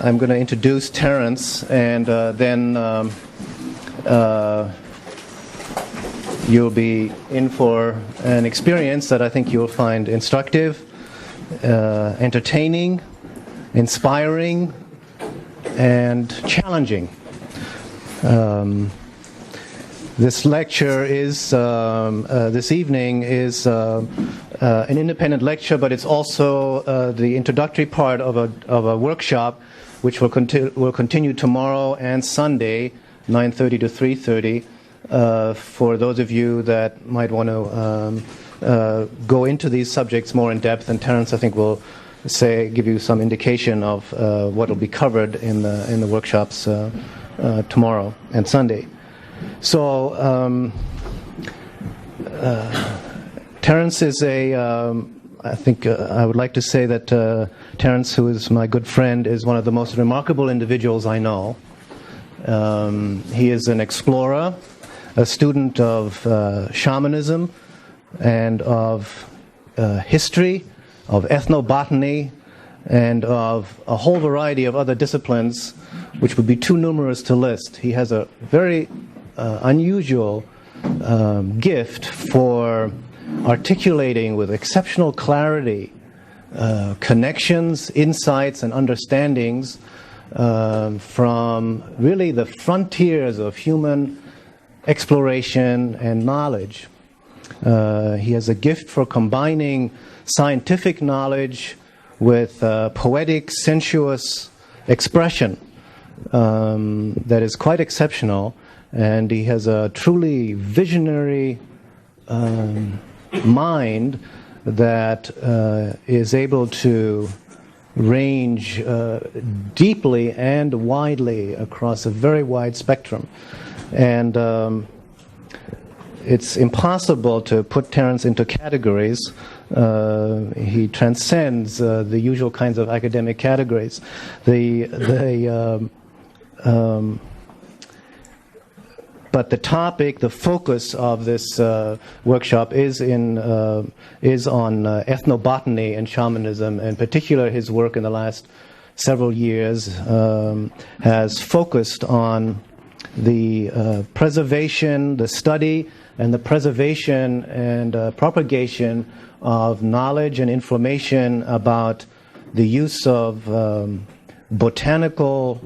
I'm going to introduce Terence, and then you'll be in for an experience that I think you'll find instructive, entertaining, inspiring, and challenging. This lecture is, this evening is an independent lecture, but it's also the introductory part of a workshop which will continue tomorrow and Sunday, 9:30 to 3:30, for those of you that might want to go into these subjects more in depth. And Terence, I think, will give you some indication of what will be covered in the workshops tomorrow and Sunday. So Terence is I think I would like to say that Terence, who is my good friend, is one of the most remarkable individuals I know. He is an explorer, a student of shamanism and of history, of ethnobotany, and of a whole variety of other disciplines which would be too numerous to list. He has a very unusual gift for articulating with exceptional clarity connections, insights, and understandings from really the frontiers of human exploration and knowledge. He has a gift for combining scientific knowledge with poetic, sensuous expression that is quite exceptional, and he has a truly visionary mind that is able to range deeply and widely across a very wide spectrum. And it's impossible to put Terence into categories. He transcends the usual kinds of academic categories. But the topic, the focus of this workshop is on ethnobotany and shamanism. In particular, his work in the last several years has focused on the preservation, the study, and the preservation and propagation of knowledge and information about the use of botanical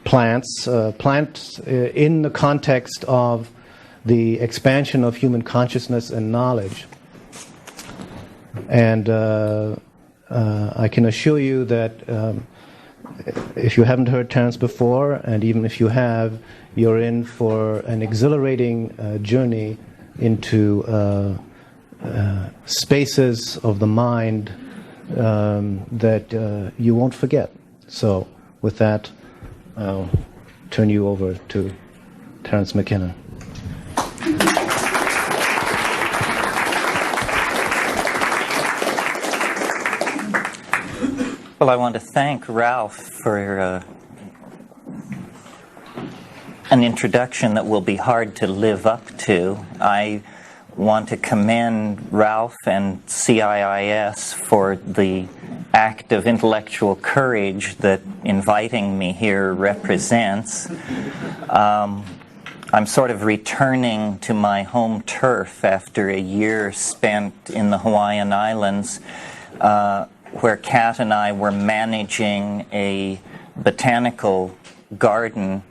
plants in the context of the expansion of human consciousness and knowledge. And I can assure you that if you haven't heard Terence before, and even if you have, you're in for an exhilarating journey into spaces of the mind that you won't forget. So with that, I'll turn you over to Terence Mckenna. Well, I want to thank Ralph for an introduction that will be hard to live up to. I want to commend Ralph and CIIS for the act of intellectual courage that inviting me here represents. I'm sort of returning to my home turf after a year spent in the Hawaiian Islands, where Kat and I were managing a botanical garden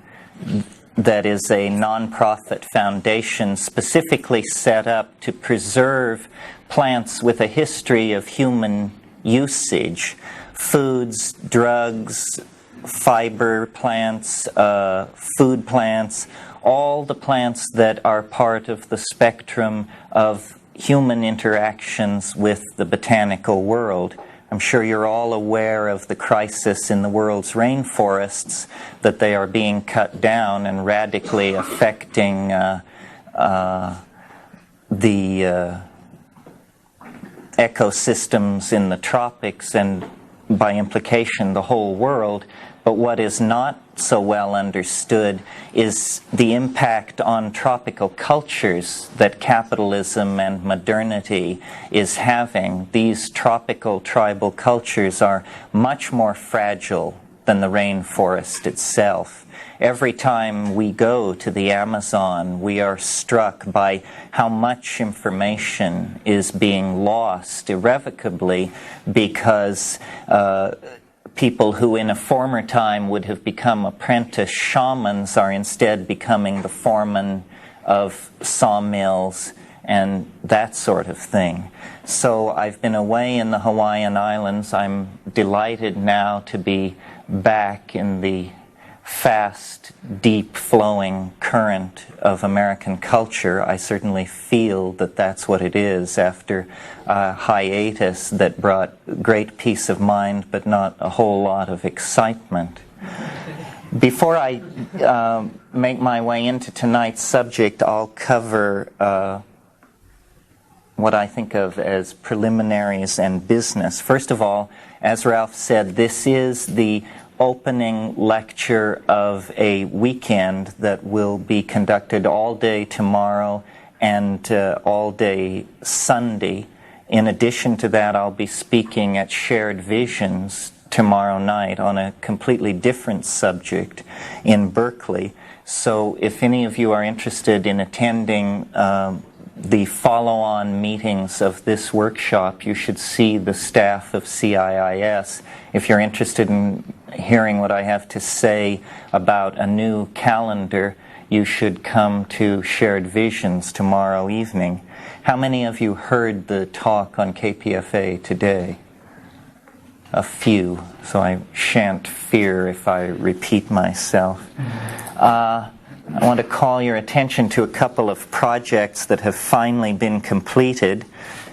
that is a nonprofit foundation specifically set up to preserve plants with a history of human usage, foods, drugs, fiber plants, food plants, all the plants that are part of the spectrum of human interactions with the botanical world. I'm sure you're all aware of the crisis in the world's rainforests, that they are being cut down and radically affecting the ecosystems in the tropics and by implication the whole world. But what is not so well understood is the impact on tropical cultures that capitalism and modernity is having. These tropical tribal cultures are much more fragile than the rainforest itself. Every time we go to the Amazon, we are struck by how much information is being lost irrevocably because people who in a former time would have become apprentice shamans are instead becoming the foreman of sawmills and that sort of thing. So I've been away in the Hawaiian Islands. I'm delighted now to be back in the fast, deep flowing current of American culture. I certainly feel that that's what it is after a hiatus that brought great peace of mind but not a whole lot of excitement. Before I make my way into tonight's subject, I'll cover what I think of as preliminaries and business. First of all, as Ralph said, this is the opening lecture of a weekend that will be conducted all day tomorrow and all day Sunday. In addition to that, I'll be speaking at Shared Visions tomorrow night on a completely different subject in Berkeley. So if any of you are interested in attending the follow-on meetings of this workshop, you should see the staff of CIIS. If you're interested in hearing what I have to say about a new calendar, you should come to Shared Visions tomorrow evening. How many of you heard the talk on KPFA today? A few, so I shan't fear if I repeat myself. I want to call your attention to a couple of projects that have finally been completed.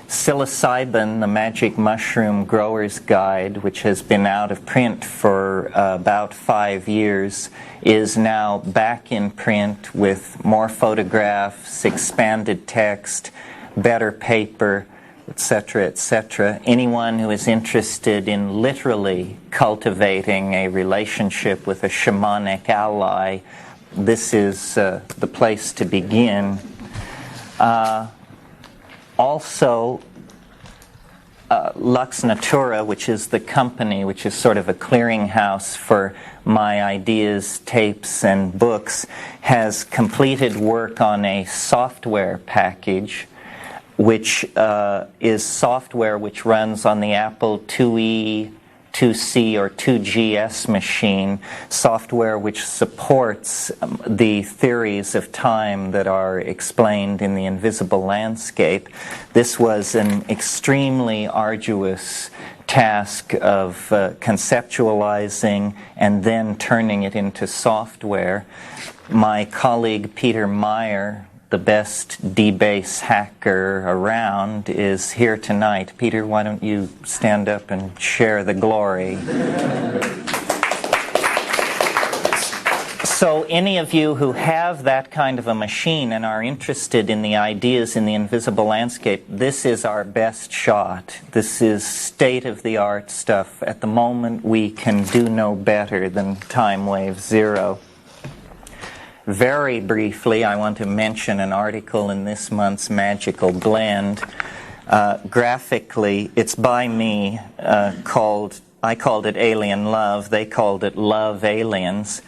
Psilocybin, the Magic Mushroom Grower's Guide, which has been out of print for about 5 years, is now back in print with more photographs, expanded text, better paper, etc., etc. Anyone who is interested in literally cultivating a relationship with a shamanic ally, this is the place to begin. Also, Lux Natura, which is the company, which is sort of a clearinghouse for my ideas, tapes, and books, has completed work on a software package, which is software which runs on the Apple IIe, 2C, or 2GS machine, software which supports the theories of time that are explained in the invisible landscape. This was an extremely arduous task of conceptualizing and then turning it into software. My colleague Peter Meyer, the best debase hacker around, is here tonight. Peter, why don't you stand up and share the glory? So any of you who have that kind of a machine and are interested in the ideas in the invisible landscape, this is our best shot. This is state-of-the-art stuff. At the moment, we can do no better than Time Wave Zero. Very briefly, I want to mention an article in this month's Magical Blend. Graphically, it's by me, I called it Alien Love. They called it Love Aliens.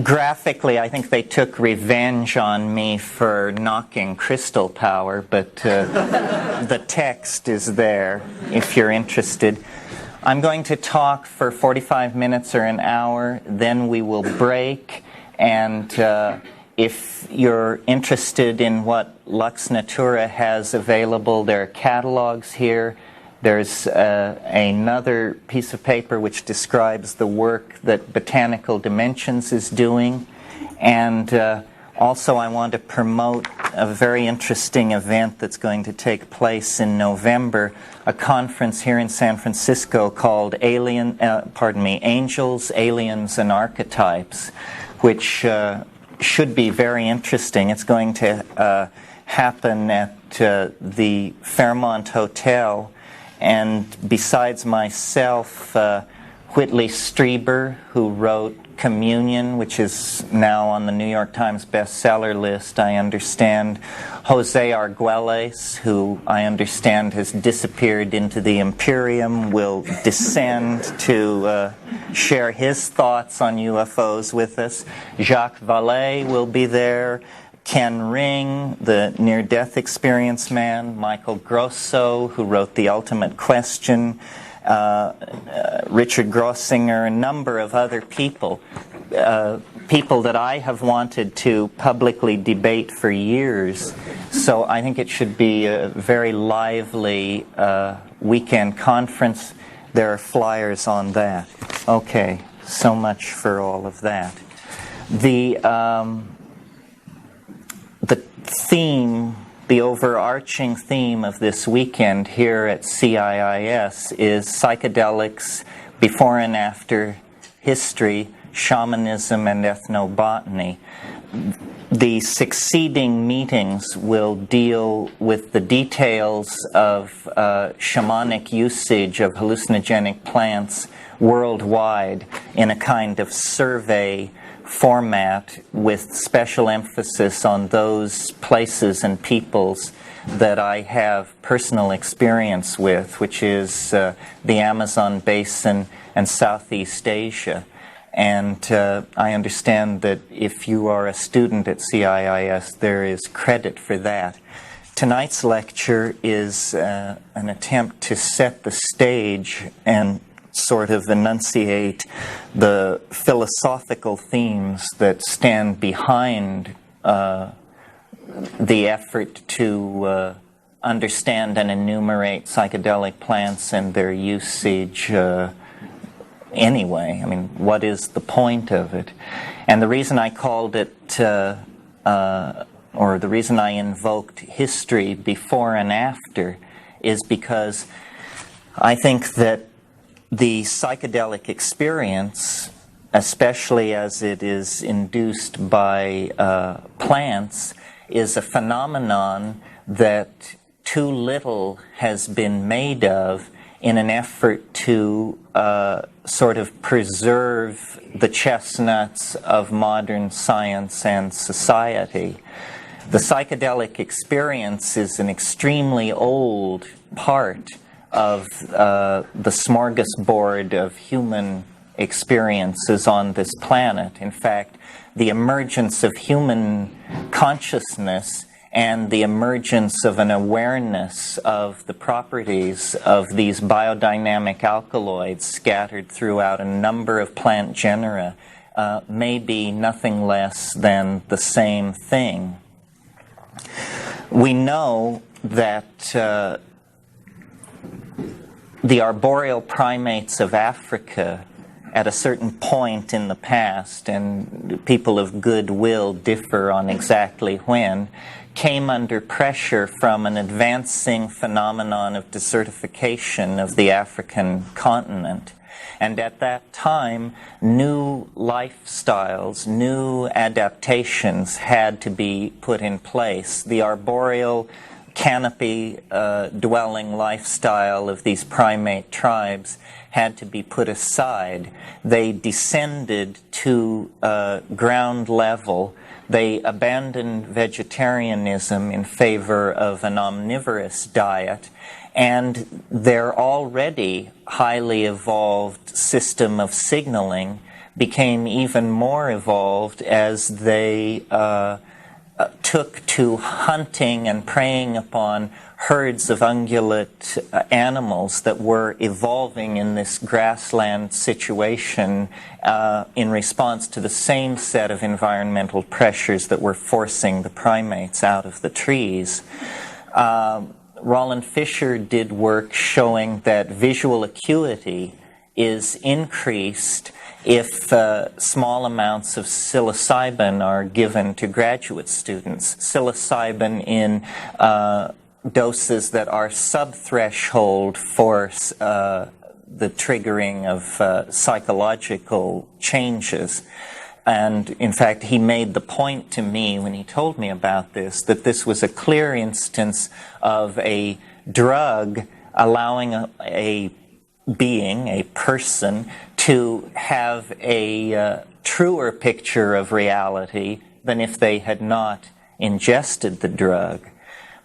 Graphically, I think they took revenge on me for knocking Crystal Power, but the text is there if you're interested. I'm going to talk for 45 minutes or an hour, then we will break, and if you're interested in what Lux Natura has available, there are catalogs here. There's another piece of paper which describes the work that Botanical Dimensions is doing, and also I want to promote a very interesting event that's going to take place in November, a conference here in San Francisco called Angels, Aliens, and Archetypes, which should be very interesting. It's going to happen at the Fairmont Hotel, And besides myself, Whitley Strieber, who wrote Communion, which is now on the New York Times bestseller list, I understand. Jose Arguelles, who I understand has disappeared into the Imperium, will descend to share his thoughts on UFOs with us. Jacques Vallée will be there. Ken Ring, the near-death experience man. Michael Grosso, who wrote The Ultimate Question. Richard Grossinger, a number of other people, people that I have wanted to publicly debate for years. So I think it should be a very lively weekend conference. There are flyers on that. Okay, so much for all of that. The theme, the overarching theme of this weekend here at CIIS is psychedelics, before and after history, shamanism, and ethnobotany. The succeeding meetings will deal with the details of shamanic usage of hallucinogenic plants worldwide in a kind of survey format with special emphasis on those places and peoples that I have personal experience with, which is the Amazon basin and Southeast Asia. And I understand that if you are a student at CIIS, there is credit for that. Tonight's lecture is an attempt to set the stage and sort of enunciate the philosophical themes that stand behind the effort to understand and enumerate psychedelic plants and their usage anyway. I mean, what is the point of it? And the reason I called it, or the reason I invoked history before and after, is because I think that the psychedelic experience, especially as it is induced by plants, is a phenomenon that too little has been made of in an effort to sort of preserve the chestnuts of modern science and society. The psychedelic experience is an extremely old part of the smorgasbord of human experiences on this planet. In fact, the emergence of human consciousness and the emergence of an awareness of the properties of these biodynamic alkaloids scattered throughout a number of plant genera may be nothing less than the same thing. We know that the arboreal primates of Africa, at a certain point in the past, and people of goodwill differ on exactly when, came under pressure from an advancing phenomenon of desertification of the African continent. And at that time, new lifestyles, new adaptations had to be put in place. The arboreal canopy dwelling lifestyle of these primate tribes had to be put aside. They descended to ground level. They abandoned vegetarianism in favor of an omnivorous diet, and their already highly evolved system of signaling became even more evolved as they took to hunting and preying upon herds of ungulate animals that were evolving in this grassland situation in response to the same set of environmental pressures that were forcing the primates out of the trees. Roland Fisher did work showing that visual acuity is increased if small amounts of psilocybin are given to graduate students. Psilocybin in doses that are sub-threshold for the triggering of psychological changes. And in fact, he made the point to me when he told me about this, that this was a clear instance of a drug allowing a being, a person, to have a truer picture of reality than if they had not ingested the drug.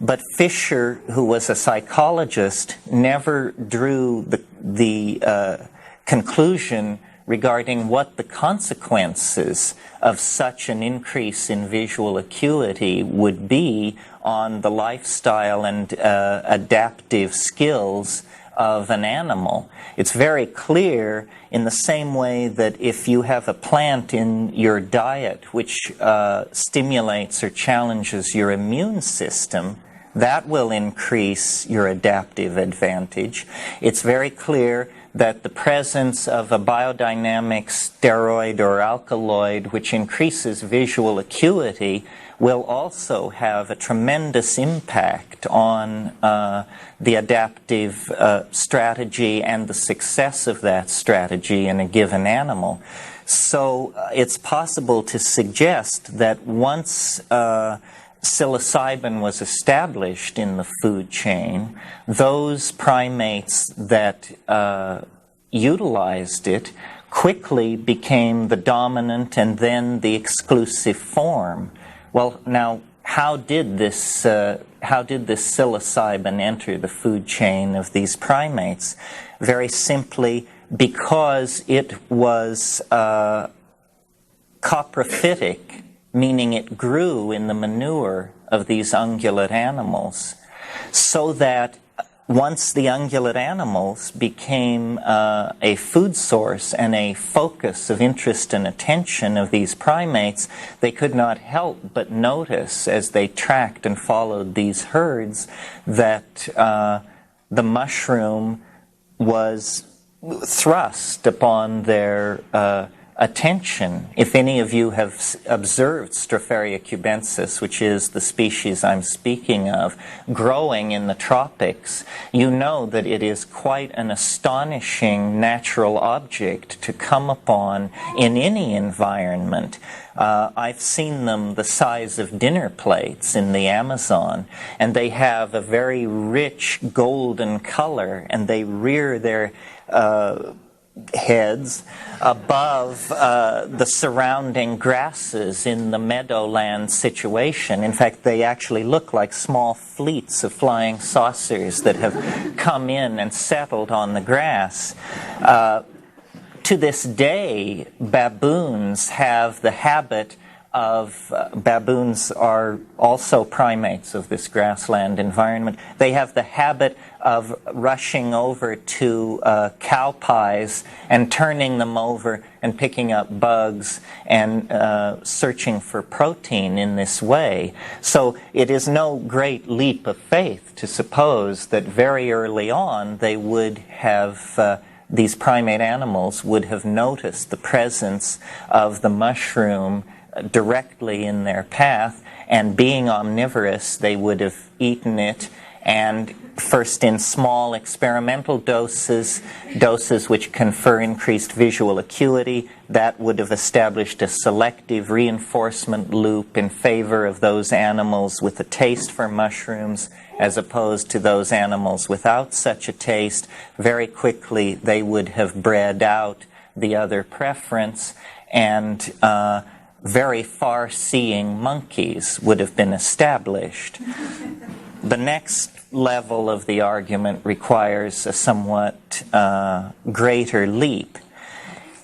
But Fisher, who was a psychologist, never drew the conclusion regarding what the consequences of such an increase in visual acuity would be on the lifestyle and adaptive skills of an animal. It's very clear, in the same way that if you have a plant in your diet which stimulates or challenges your immune system, that will increase your adaptive advantage. It's very clear that the presence of a biodynamic steroid or alkaloid which increases visual acuity will also have a tremendous impact on the adaptive strategy and the success of that strategy in a given animal. So it's possible to suggest that once psilocybin was established in the food chain, those primates that utilized it quickly became the dominant and then the exclusive form. Well, now, how did this psilocybin enter the food chain of these primates? Very simply, because it was coprophytic, meaning it grew in the manure of these ungulate animals, so that once the ungulate animals became a food source and a focus of interest and attention of these primates, they could not help but notice, as they tracked and followed these herds, that the mushroom was thrust upon their attention. If any of you have observed Stropharia cubensis, which is the species I'm speaking of, growing in the tropics, you know that it is quite an astonishing natural object to come upon in any environment. I've seen them the size of dinner plates in the Amazon, and they have a very rich golden color, and they rear their heads above the surrounding grasses in the meadowland situation. In fact, they actually look like small fleets of flying saucers that have come in and settled on the grass. To this day, baboons have the habit of, baboons are also primates of this grassland environment. They have the habit of rushing over to cow pies and turning them over and picking up bugs and searching for protein in this way. So it is no great leap of faith to suppose that very early on they would have these primate animals would have noticed the presence of the mushroom directly in their path, and being omnivorous, they would have eaten it, and first in small experimental doses which confer increased visual acuity, that would have established a selective reinforcement loop in favor of those animals with a taste for mushrooms as opposed to those animals without such a taste. Very quickly they would have bred out the other preference, and very far-seeing monkeys would have been established. The next level of the argument requires a somewhat greater leap.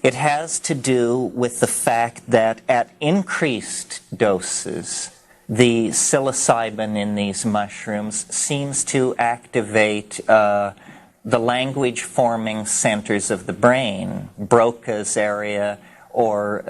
It has to do with the fact that at increased doses, the psilocybin in these mushrooms seems to activate the language-forming centers of the brain, Broca's area, or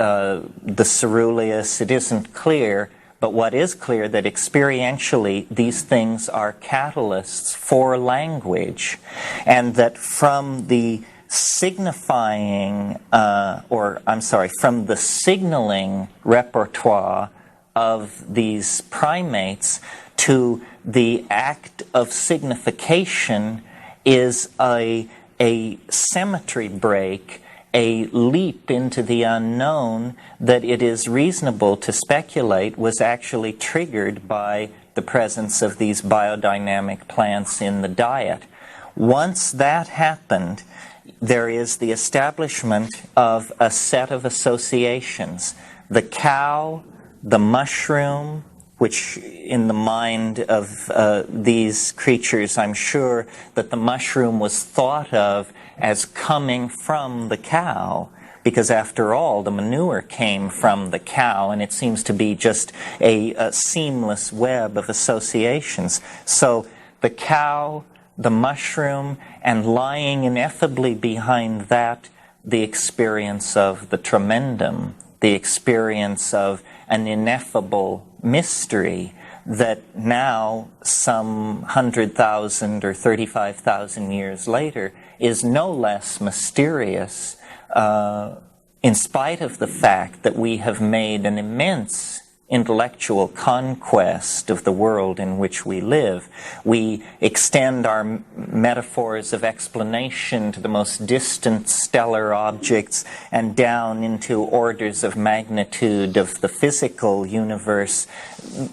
the ceruleus. It isn't clear, but what is clear that experientially these things are catalysts for language, and that from the signifying, from the signaling repertoire of these primates to the act of signification is a symmetry break, a leap into the unknown that it is reasonable to speculate was actually triggered by the presence of these biodynamic plants in the diet. Once that happened, there is the establishment of a set of associations. The cow, the mushroom, which in the mind of these creatures, I'm sure that the mushroom was thought of as coming from the cow, because after all, the manure came from the cow, and it seems to be just a seamless web of associations. So the cow, the mushroom, and lying ineffably behind that, the experience of the tremendum, the experience of an ineffable mystery that now, some 100,000 or 35,000 years later, is no less mysterious, in spite of the fact that we have made an immense intellectual conquest of the world in which we live. We extend our metaphors of explanation to the most distant stellar objects and down into orders of magnitude of the physical universe,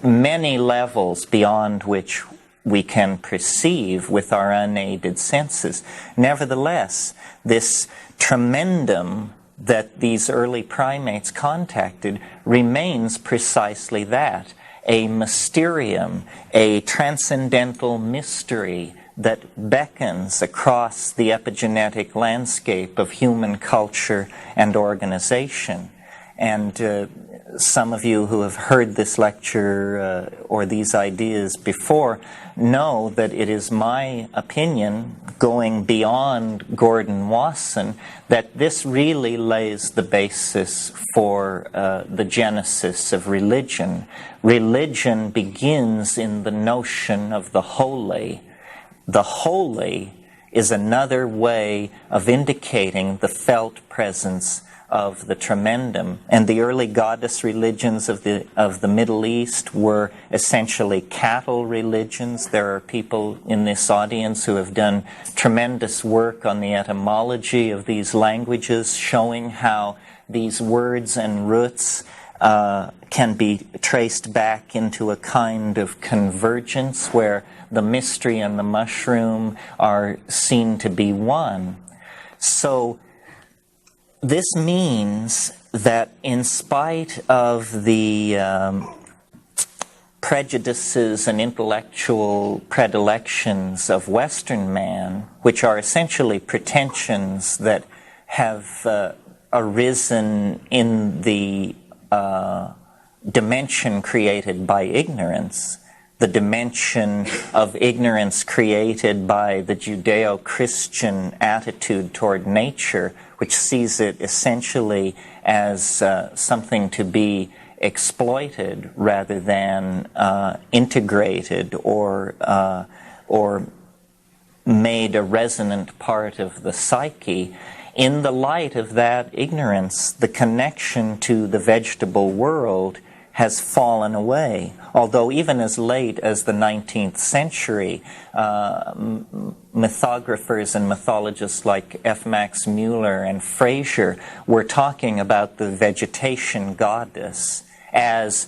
many levels beyond which we can perceive with our unaided senses. Nevertheless, this tremendum that these early primates contacted remains precisely that, a mysterium, a transcendental mystery that beckons across the epigenetic landscape of human culture and organization. And some of you who have heard this lecture or these ideas before know that it is my opinion, going beyond Gordon Wasson, that this really lays the basis for the genesis of religion. Religion begins in the notion of the holy. The holy is another way of indicating the felt presence of the tremendum. And the early goddess religions of the Middle East were essentially cattle religions. There are people in this audience who have done tremendous work on the etymology of these languages, showing how these words and roots can be traced back into a kind of convergence where the mystery and the mushroom are seen to be one. So this means that in spite of the prejudices and intellectual predilections of Western man, which are essentially pretensions that have arisen in the dimension created by ignorance, the dimension of ignorance created by the Judeo-Christian attitude toward nature, which sees it essentially as something to be exploited rather than integrated or made a resonant part of the psyche. In the light of that ignorance, the connection to the vegetable world has fallen away. Although even as late as the 19th century, mythographers and mythologists like F. Max Mueller and Fraser were talking about the vegetation goddess as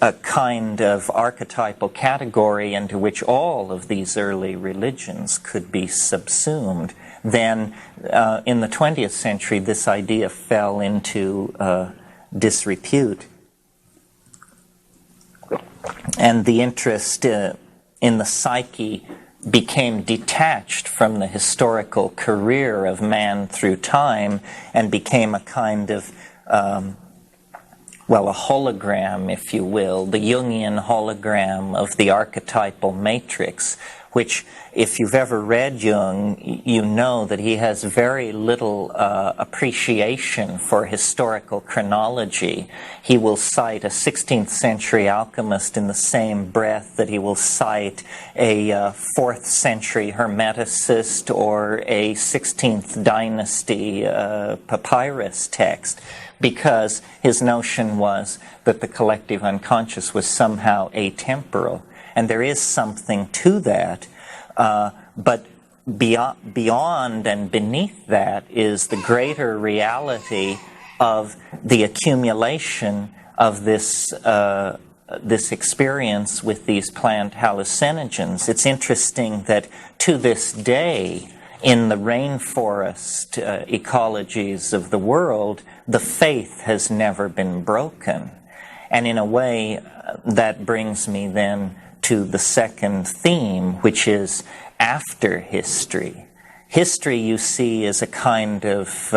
a kind of archetypal category into which all of these early religions could be subsumed. Then in the 20th century, this idea fell into disrepute. And the interest in the psyche became detached from the historical career of man through time and became a kind of, a hologram, if you will, the Jungian hologram of the archetypal matrix, which, if you've ever read Jung, you know that he has very little appreciation for historical chronology. He will cite a 16th century alchemist in the same breath that he will cite a 4th century hermeticist or a 16th dynasty papyrus text, because his notion was that the collective unconscious was somehow atemporal. And there is something to that, but beyond and beneath that is the greater reality of the accumulation of this this experience with these plant hallucinogens. It's interesting that to this day, in the rainforest ecologies of the world, the faith has never been broken. And in a way, that brings me then to the second theme, which is after history. History, you see, is a kind of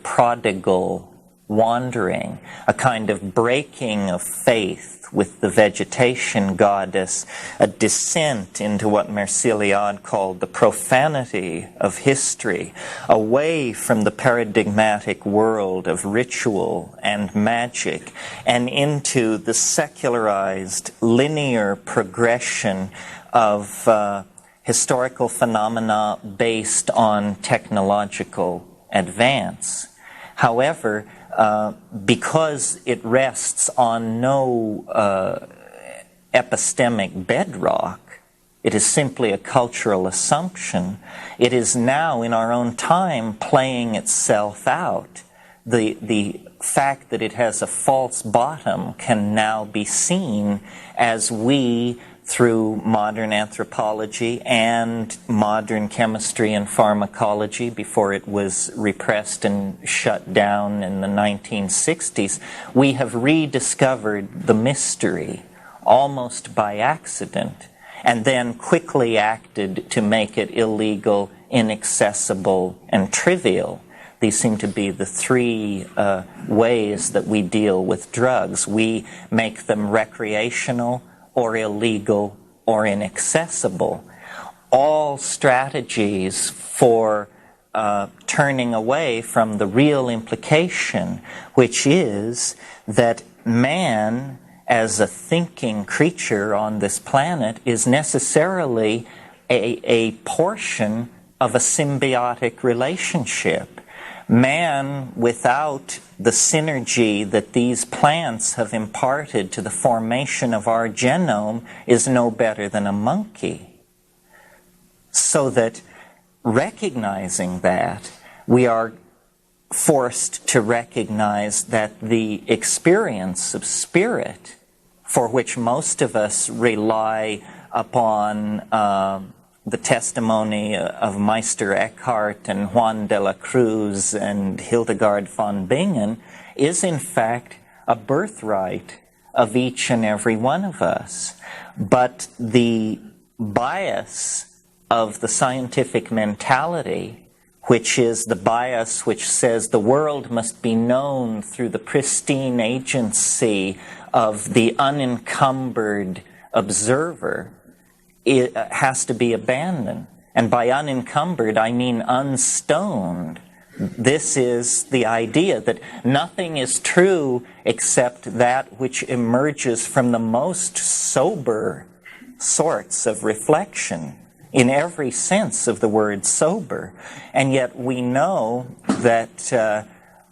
prodigal wandering, a kind of breaking of faith with the vegetation goddess, a descent into what Merciliade called the profanity of history, away from the paradigmatic world of ritual and magic, and into the secularized linear progression of historical phenomena based on technological advance. However, because it rests on no epistemic bedrock, it is simply a cultural assumption, it is now in our own time playing itself out. The fact that it has a false bottom can now be seen as we, through modern anthropology and modern chemistry and pharmacology before it was repressed and shut down in the 1960s, we have rediscovered the mystery almost by accident and then quickly acted to make it illegal, inaccessible, and trivial. These seem to be the three ways that we deal with drugs. We make them recreational, or illegal, or inaccessible. All strategies for turning away from the real implication, which is that man, as a thinking creature on this planet, is necessarily a portion of a symbiotic relationship. Man, without the synergy that these plants have imparted to the formation of our genome, is no better than a monkey. So that, recognizing that, we are forced to recognize that the experience of spirit, for which most of us rely upon the testimony of Meister Eckhart and Juan de la Cruz and Hildegard von Bingen, is in fact a birthright of each and every one of us. But the bias of the scientific mentality, which is the bias which says the world must be known through the pristine agency of the unencumbered observer, it has to be abandoned. And by unencumbered, I mean unstoned. This is the idea that nothing is true except that which emerges from the most sober sorts of reflection, in every sense of the word sober. And yet we know that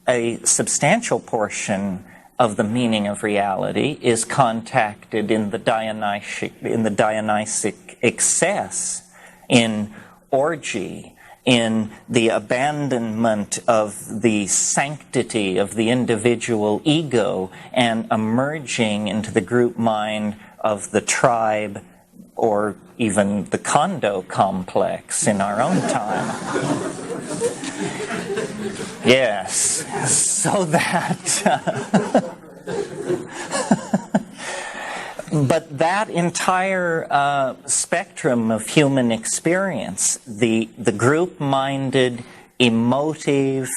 a substantial portion of the meaning of reality is contacted in the Dionysic excess, in orgy, in the abandonment of the sanctity of the individual ego and emerging into the group mind of the tribe or even the condo complex in our own time. Yes, so that... But that entire spectrum of human experience, the group-minded, emotive,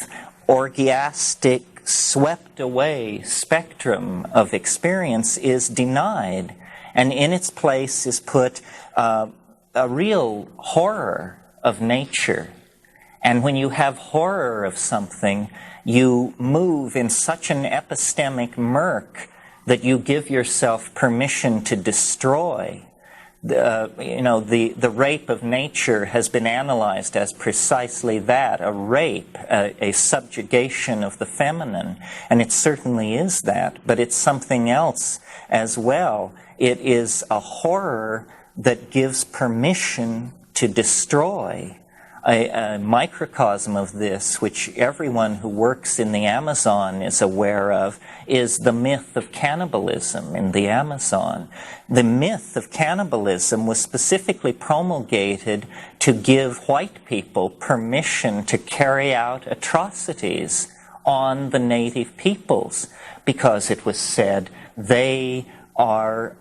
orgiastic, swept-away spectrum of experience is denied. And in its place is put a real horror of nature. And when you have horror of something, you move in such an epistemic murk that you give yourself permission to destroy. The rape of nature has been analyzed as precisely that, a rape, a subjugation of the feminine. And it certainly is that, but it's something else as well. It is a horror that gives permission to destroy, a microcosm of this, which everyone who works in the Amazon is aware of, is the myth of cannibalism in the Amazon. The myth of cannibalism was specifically promulgated to give white people permission to carry out atrocities on the native peoples, because it was said they are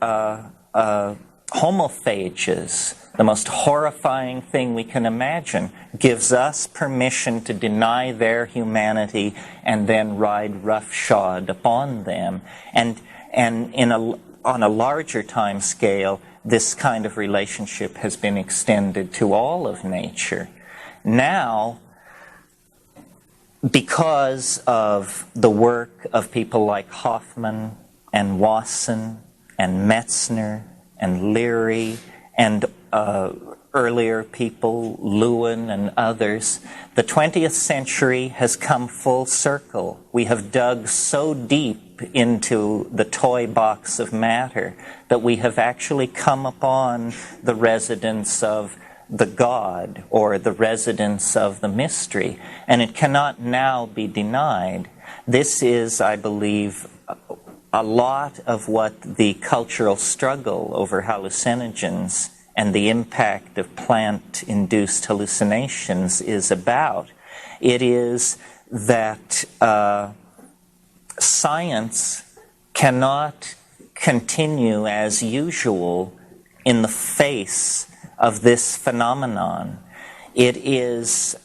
homophages. The most horrifying thing we can imagine, gives us permission to deny their humanity and then ride roughshod upon them. And on a larger time scale, this kind of relationship has been extended to all of nature. Now, because of the work of people like Hoffman and Wasson and Metzner and Leary and earlier people, Lewin and others, the 20th century has come full circle. We have dug so deep into the toy box of matter that we have actually come upon the residence of the God, or the residence of the mystery, and it cannot now be denied. This is, I believe, a lot of what the cultural struggle over hallucinogens and the impact of plant-induced hallucinations is about. It is that science cannot continue as usual in the face of this phenomenon. It is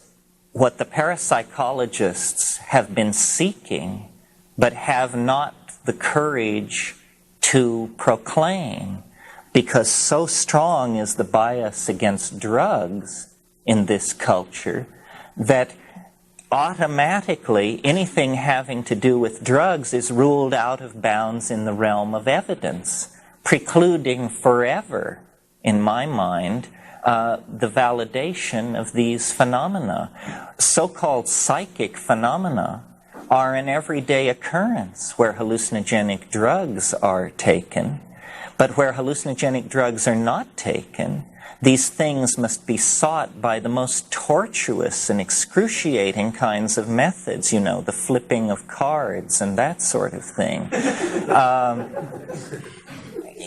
what the parapsychologists have been seeking, but have not the courage to proclaim, because so strong is the bias against drugs in this culture that automatically anything having to do with drugs is ruled out of bounds in the realm of evidence, precluding forever, in my mind, the validation of these phenomena. So-called psychic phenomena are an everyday occurrence where hallucinogenic drugs are taken, but where hallucinogenic drugs are not taken, these things must be sought by the most tortuous and excruciating kinds of methods, you know, the flipping of cards and that sort of thing.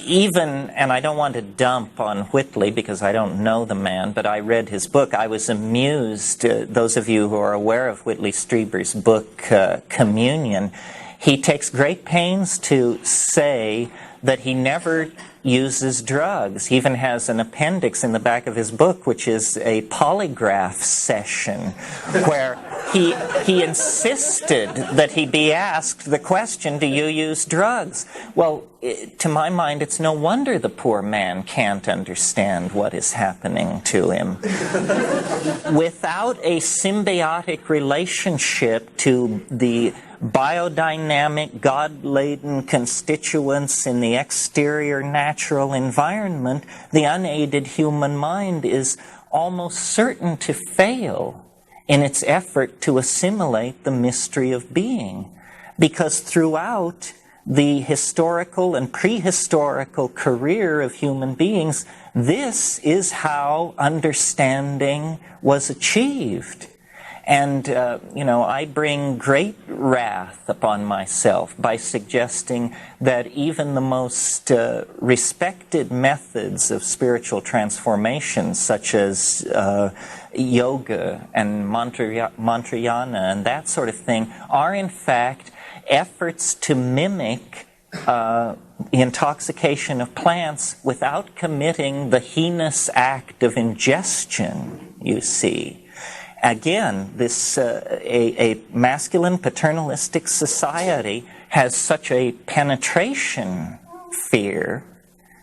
Even, and I don't want to dump on Whitley because I don't know the man, but I read his book. I was amused, those of you who are aware of Whitley Strieber's book, Communion, he takes great pains to say that he never uses drugs. He even has an appendix in the back of his book, which is a polygraph session, where he insisted that he be asked the question, do you use drugs? Well, to my mind, it's no wonder the poor man can't understand what is happening to him. Without a symbiotic relationship to the biodynamic, God-laden constituents in the exterior natural environment, the unaided human mind is almost certain to fail in its effort to assimilate the mystery of being. Because throughout the historical and prehistorical career of human beings, this is how understanding was achieved. And, I bring great wrath upon myself by suggesting that even the most respected methods of spiritual transformation, such as yoga and mantrayana and that sort of thing, are in fact efforts to mimic the intoxication of plants without committing the heinous act of ingestion, you see. Again, this a masculine paternalistic society has such a penetration fear,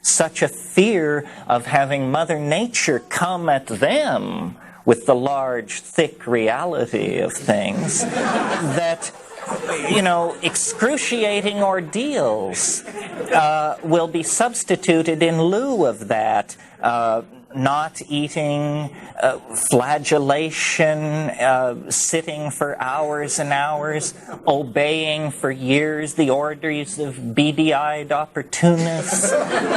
such a fear of having Mother Nature come at them with the large, thick reality of things that, excruciating ordeals will be substituted in lieu of that. not eating, flagellation, sitting for hours and hours, obeying for years the orders of beady-eyed opportunists.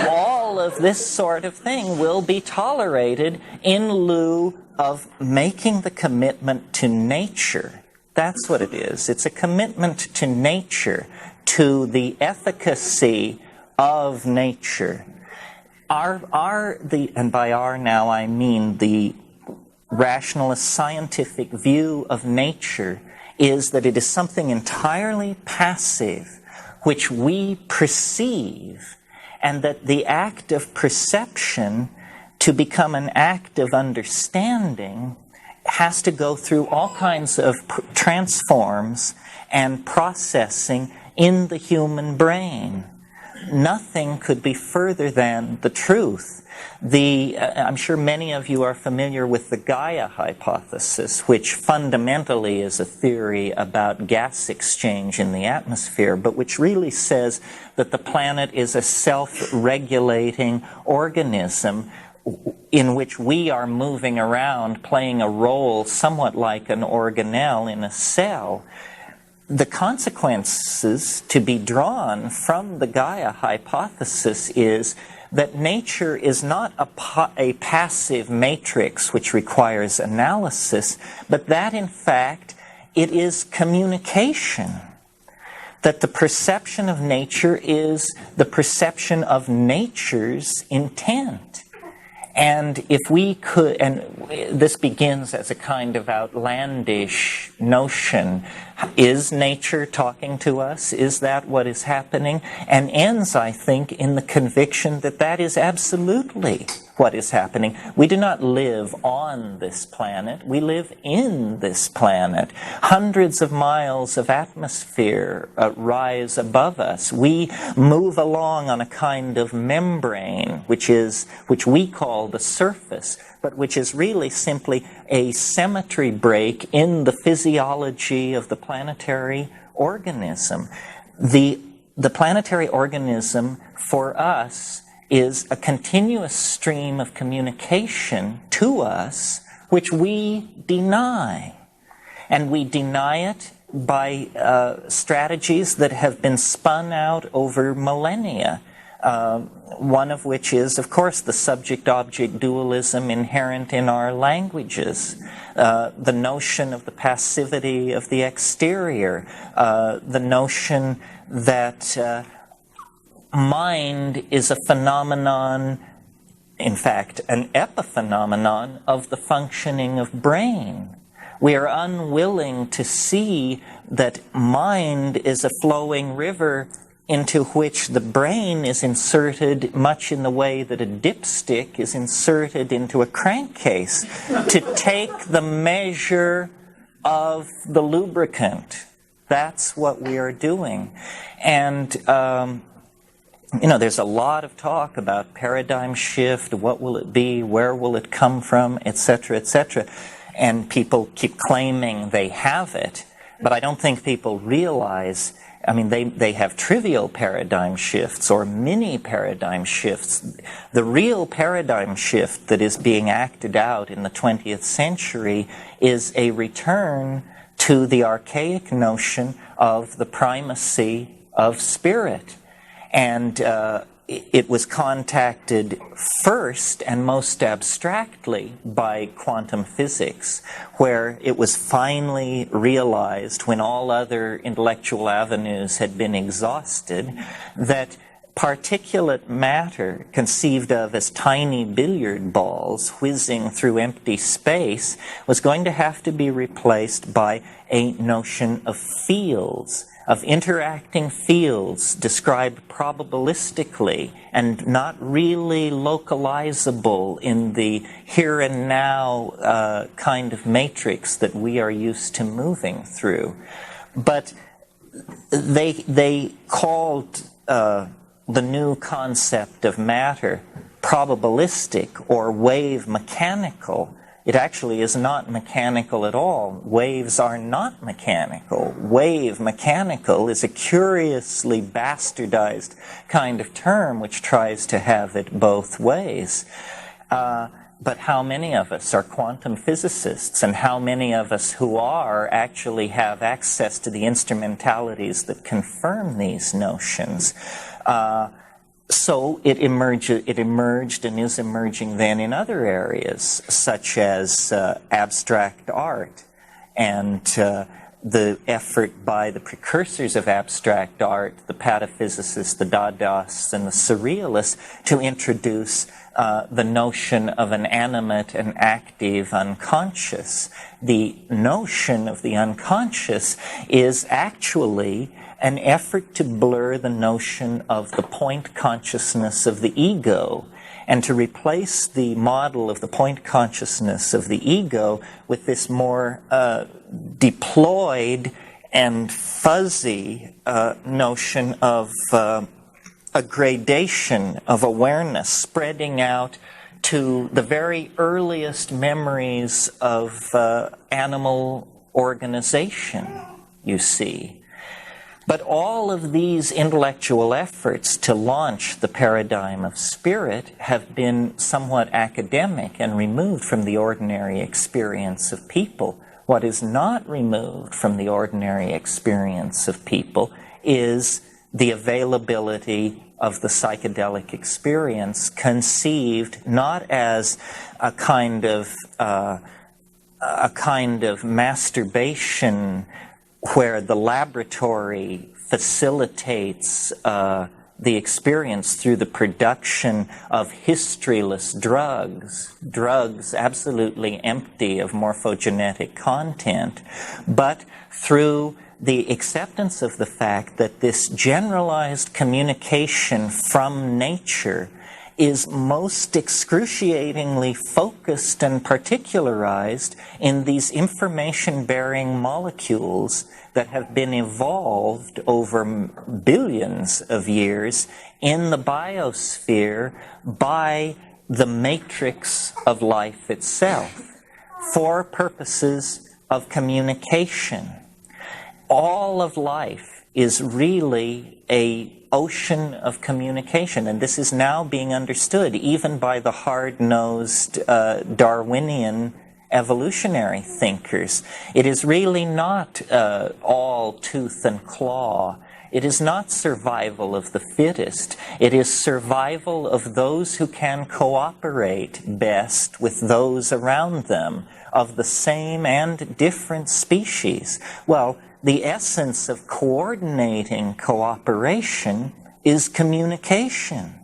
All of this sort of thing will be tolerated in lieu of making the commitment to nature. That's what it is. It's a commitment to nature, to the efficacy of nature. And by our now I mean the rationalist scientific view of nature is that it is something entirely passive which we perceive, and that the act of perception, to become an act of understanding, has to go through all kinds of transforms and processing in the human brain. Nothing could be further than the truth. I'm sure many of you are familiar with the Gaia hypothesis, which fundamentally is a theory about gas exchange in the atmosphere, but which really says that the planet is a self-regulating organism in which we are moving around, playing a role somewhat like an organelle in a cell. The consequences to be drawn from the Gaia hypothesis is that nature is not a passive matrix which requires analysis, but that in fact it is communication. That the perception of nature is the perception of nature's intent. And if we could, and this begins as a kind of outlandish notion, is nature talking to us? Is that what is happening? And ends, I think, in the conviction that that is absolutely what is happening. We do not live on this planet. We live in this planet. Hundreds of miles of atmosphere rise above us. We move along on a kind of membrane, which we call the surface, but which is really simply a symmetry break in the physiology of the planetary organism. The planetary organism, for us, is a continuous stream of communication to us, which we deny. And we deny it by strategies that have been spun out over millennia. One of which is, of course, the subject-object dualism inherent in our languages, the notion of the passivity of the exterior, the notion that mind is a phenomenon, in fact, an epiphenomenon of the functioning of brain. We are unwilling to see that mind is a flowing river into which the brain is inserted much in the way that a dipstick is inserted into a crankcase to take the measure of the lubricant. That's what we are doing. And there's a lot of talk about paradigm shift, what will it be, where will it come from, etc., etc. And people keep claiming they have it, but I don't think people realize, they have trivial paradigm shifts or mini paradigm shifts. The real paradigm shift that is being acted out in the 20th century is a return to the archaic notion of the primacy of spirit. And it was contacted first and most abstractly by quantum physics, where it was finally realized, when all other intellectual avenues had been exhausted, that particulate matter, conceived of as tiny billiard balls whizzing through empty space, was going to have to be replaced by a notion of fields, of interacting fields described probabilistically and not really localizable in the here and now kind of matrix that we are used to moving through. But they called the new concept of matter probabilistic or wave mechanical. It actually is not mechanical at all. Waves are not mechanical. Wave mechanical is a curiously bastardized kind of term which tries to have it both ways. But how many of us are quantum physicists, and how many of us who are actually have access to the instrumentalities that confirm these notions? So it emerged and is emerging then in other areas, such as abstract art and the effort by the precursors of abstract art, the pataphysicists, the Dadaists, and the Surrealists, to introduce the notion of an animate and active unconscious. The notion of the unconscious is actually an effort to blur the notion of the point consciousness of the ego, and to replace the model of the point consciousness of the ego with this more deployed and fuzzy notion of a gradation of awareness spreading out to the very earliest memories of animal organization, you see. But all of these intellectual efforts to launch the paradigm of spirit have been somewhat academic and removed from the ordinary experience of people. What is not removed from the ordinary experience of people is the availability of the psychedelic experience, conceived not as a kind of masturbation where the laboratory facilitates the experience through the production of historyless drugs absolutely empty of morphogenetic content, but through the acceptance of the fact that this generalized communication from nature is most excruciatingly focused and particularized in these information-bearing molecules that have been evolved over billions of years in the biosphere by the matrix of life itself for purposes of communication. All of life is really an ocean of communication, and this is now being understood even by the hard-nosed Darwinian evolutionary thinkers. It is really not all tooth and claw. It is not survival of the fittest. It is survival of those who can cooperate best with those around them, of the same and different species. Well, the essence of coordinating cooperation is communication.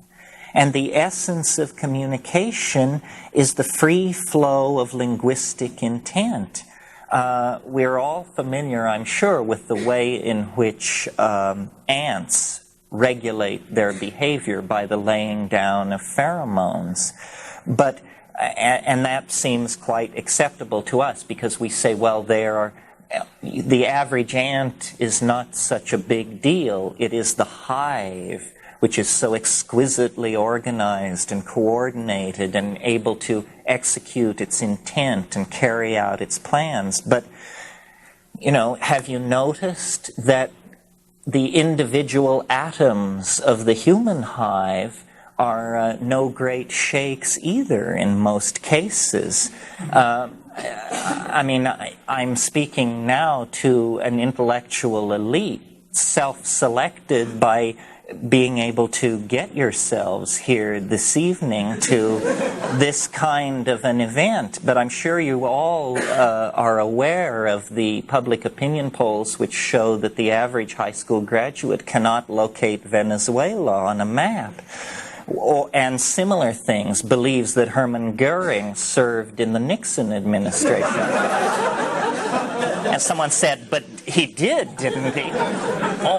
And the essence of communication is the free flow of linguistic intent. We're all familiar, I'm sure, with the way in which ants regulate their behavior by the laying down of pheromones. And that seems quite acceptable to us because we say, well, the average ant is not such a big deal. It is the hive which is so exquisitely organized and coordinated and able to execute its intent and carry out its plans. But, have you noticed that the individual atoms of the human hive are no great shakes either in most cases? I'm speaking now to an intellectual elite, self-selected by being able to get yourselves here this evening to this kind of an event. But I'm sure you all are aware of the public opinion polls which show that the average high school graduate cannot locate Venezuela on a map. And similar things, believes that Hermann Goering served in the Nixon administration. And someone said, but he did, didn't he?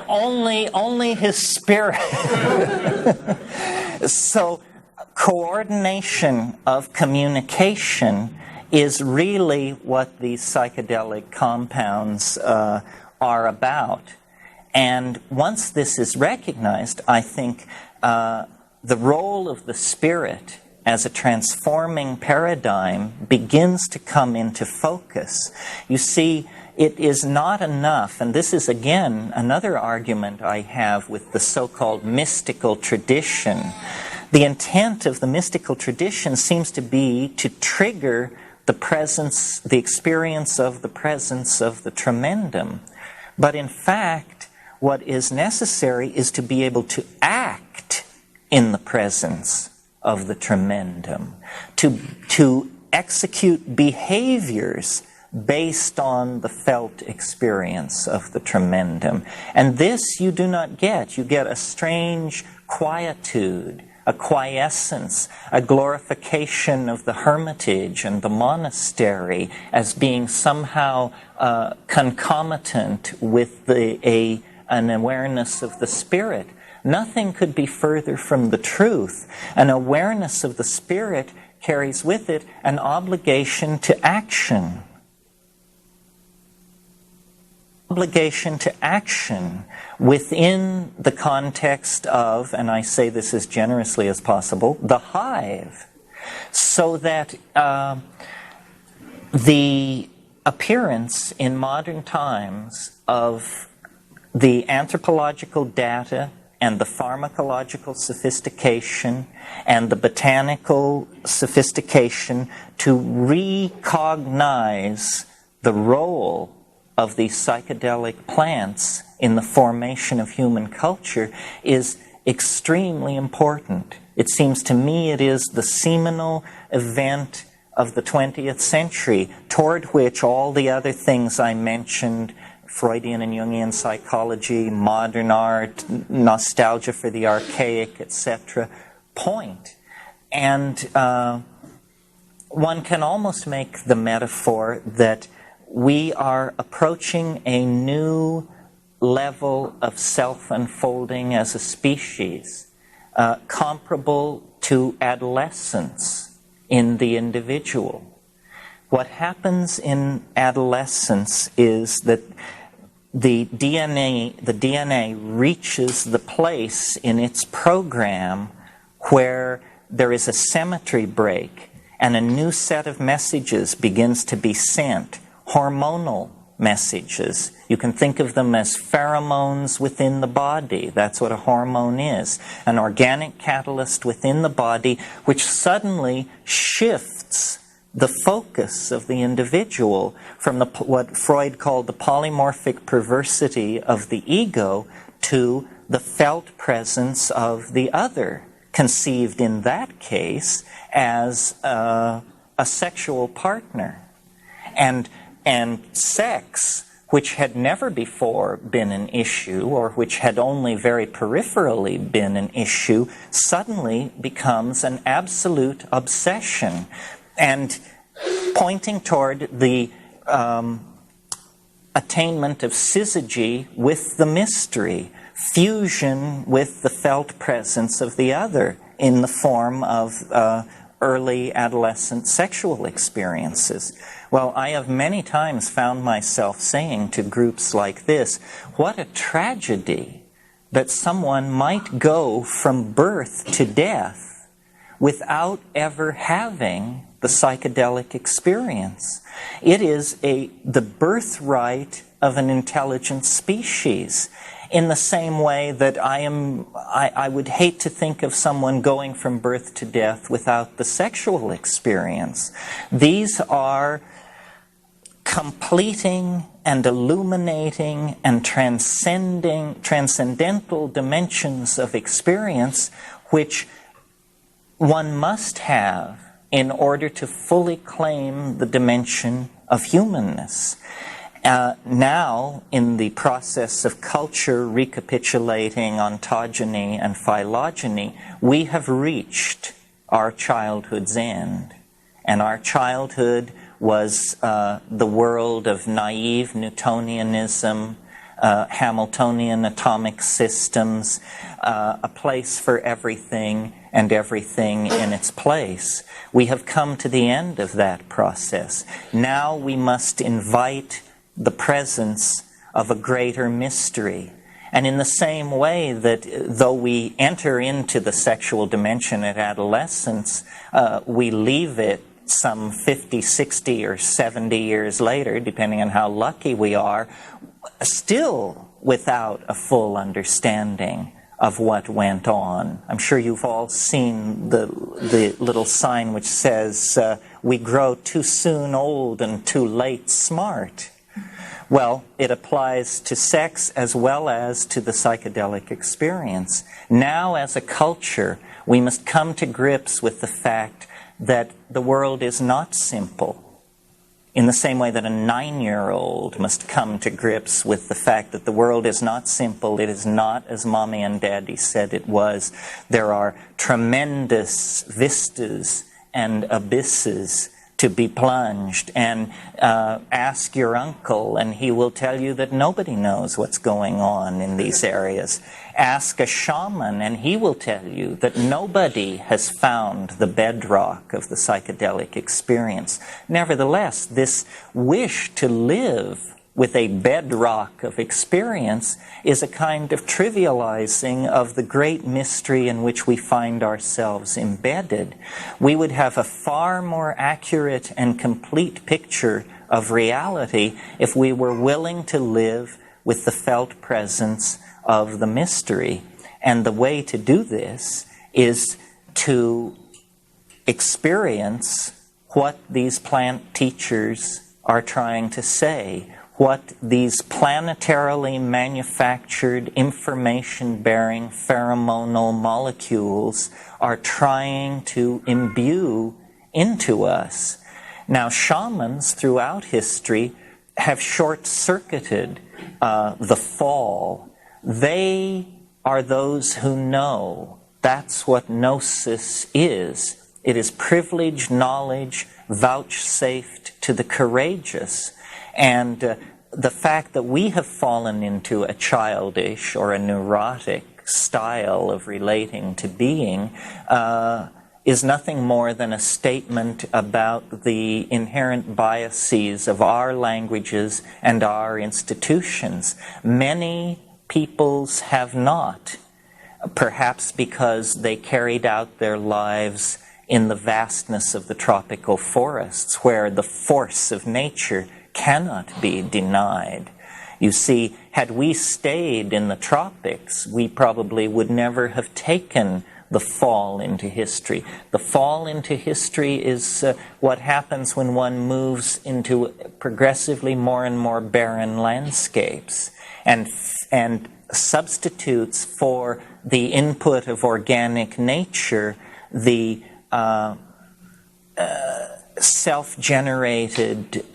Only his spirit. So coordination of communication is really what these psychedelic compounds are about. And once this is recognized, I think the role of the spirit as a transforming paradigm begins to come into focus. You see, it is not enough, and this is again another argument I have with the so-called mystical tradition, The intent of the mystical tradition seems to be to trigger the experience of the presence of the tremendum. But in fact, what is necessary is to be able to act in the presence of the tremendum, to execute behaviors based on the felt experience of the tremendum. And this you do not get. You get a strange quietude, a quiescence, a glorification of the hermitage and the monastery as being somehow concomitant with an awareness of the spirit. Nothing could be further from the truth. An awareness of the spirit carries with it an obligation to action. Obligation to action within the context of, and I say this as generously as possible, the hive. So that the appearance in modern times of the anthropological data and the pharmacological sophistication and the botanical sophistication to recognize the role of these psychedelic plants in the formation of human culture is extremely important. It seems to me it is the seminal event of the 20th century, toward which all the other things I mentioned, Freudian and Jungian psychology, modern art, nostalgia for the archaic, etc., point. And one can almost make the metaphor that we are approaching a new level of self-unfolding as a species, comparable to adolescence in the individual. What happens in adolescence is that the DNA reaches the place in its program where there is a symmetry break and a new set of messages begins to be sent. Hormonal messages. You can think of them as pheromones within the body. That's what a hormone is. An organic catalyst within the body which suddenly shifts the focus of the individual from what Freud called the polymorphic perversity of the ego to the felt presence of the other, conceived in that case as a sexual partner. And sex, which had never before been an issue, or which had only very peripherally been an issue, suddenly becomes an absolute obsession, and pointing toward the attainment of syzygy with the mystery, fusion with the felt presence of the other in the form of early adolescent sexual experiences. Well, I have many times found myself saying to groups like this, what a tragedy that someone might go from birth to death without ever having the psychedelic experience. It is the birthright of an intelligent species. In the same way that I would hate to think of someone going from birth to death without the sexual experience. These are completing and illuminating and transcendental dimensions of experience which one must have in order to fully claim the dimension of humanness. Now, in the process of culture recapitulating ontogeny and phylogeny, we have reached our childhood's end. And our childhood was the world of naive Newtonianism, Hamiltonian atomic systems, a place for everything and everything in its place. We have come to the end of that process. Now we must invite the presence of a greater mystery. And in the same way that though we enter into the sexual dimension at adolescence, we leave it some 50, 60, or 70 years later, depending on how lucky we are, still without a full understanding of what went on. I'm sure you've all seen the little sign which says, we grow too soon old and too late smart. Well, it applies to sex as well as to the psychedelic experience. Now, as a culture, we must come to grips with the fact that the world is not simple. In the same way that a 9-year-old must come to grips with the fact that the world is not simple, it is not as Mommy and Daddy said it was. There are tremendous vistas and abysses to be plunged, and ask your uncle and he will tell you that nobody knows what's going on in these areas. Ask a shaman and he will tell you that nobody has found the bedrock of the psychedelic experience. Nevertheless, this wish to live with a bedrock of experience is a kind of trivializing of the great mystery in which we find ourselves embedded. We would have a far more accurate and complete picture of reality if we were willing to live with the felt presence of the mystery. And the way to do this is to experience what these plant teachers are trying to say, what these planetarily manufactured information-bearing pheromonal molecules are trying to imbue into us. Now, shamans throughout history have short-circuited the fall. They are those who know. That's what gnosis is. It is privileged knowledge vouchsafed to the courageous. And the fact that we have fallen into a childish or a neurotic style of relating to being is nothing more than a statement about the inherent biases of our languages and our institutions. Many peoples have not, perhaps because they carried out their lives in the vastness of the tropical forests, where the force of nature cannot be denied. You see, had we stayed in the tropics, we probably would never have taken the fall into history. The fall into history is what happens when one moves into progressively more and more barren landscapes and substitutes for the input of organic nature the self-generated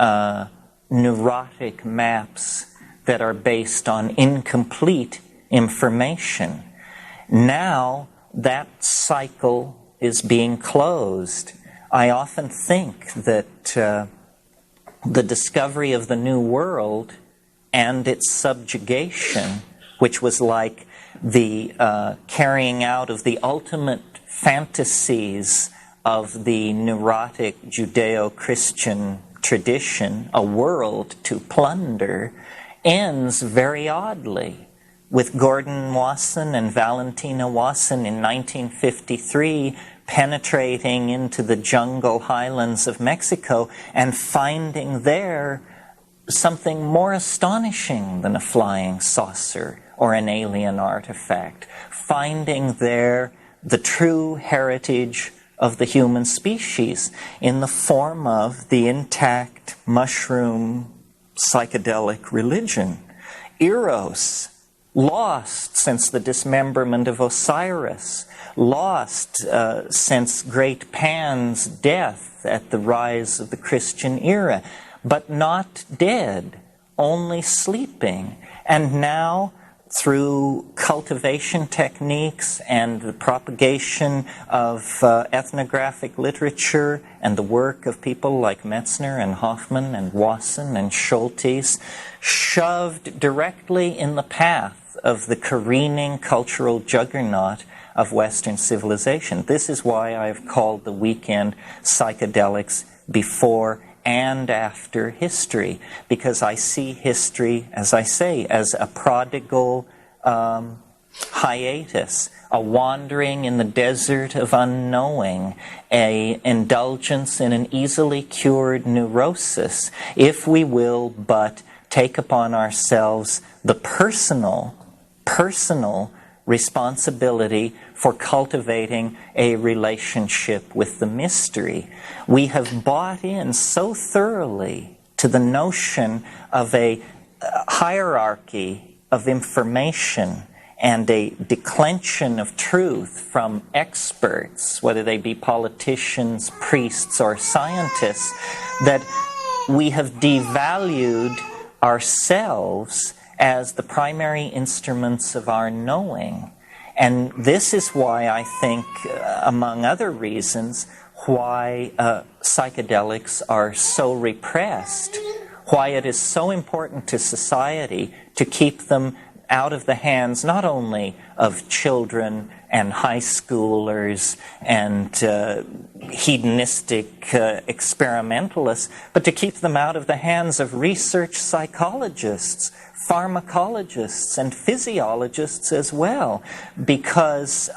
neurotic maps that are based on incomplete information. Now that cycle is being closed. I often think that the discovery of the New World and its subjugation, which was like the carrying out of the ultimate fantasies of the neurotic Judeo-Christian tradition, a world to plunder, ends very oddly with Gordon Wasson and Valentina Wasson in 1953 penetrating into the jungle highlands of Mexico and finding there something more astonishing than a flying saucer or an alien artifact, finding there the true heritage of the human species in the form of the intact mushroom psychedelic religion. Eros, lost since the dismemberment of Osiris, lost since Great Pan's death at the rise of the Christian era, but not dead, only sleeping. And now, through cultivation techniques and the propagation of ethnographic literature and the work of people like Metzner and Hoffman and Wasson and Schultes, shoved directly in the path of the careening cultural juggernaut of Western civilization. This is why I've called the weekend Psychedelics Before and After History, because I see history, as I say, as a prodigal hiatus, a wandering in the desert of unknowing, an indulgence in an easily cured neurosis, if we will but take upon ourselves the personal responsibility for cultivating a relationship with the mystery. We have bought in so thoroughly to the notion of a hierarchy of information and a declension of truth from experts, whether they be politicians, priests, or scientists, that we have devalued ourselves as the primary instruments of our knowing. And this is why I think, among other reasons, why psychedelics are so repressed, why it is so important to society to keep them out of the hands not only of children and high schoolers and hedonistic experimentalists, but to keep them out of the hands of research psychologists, pharmacologists, and physiologists as well, because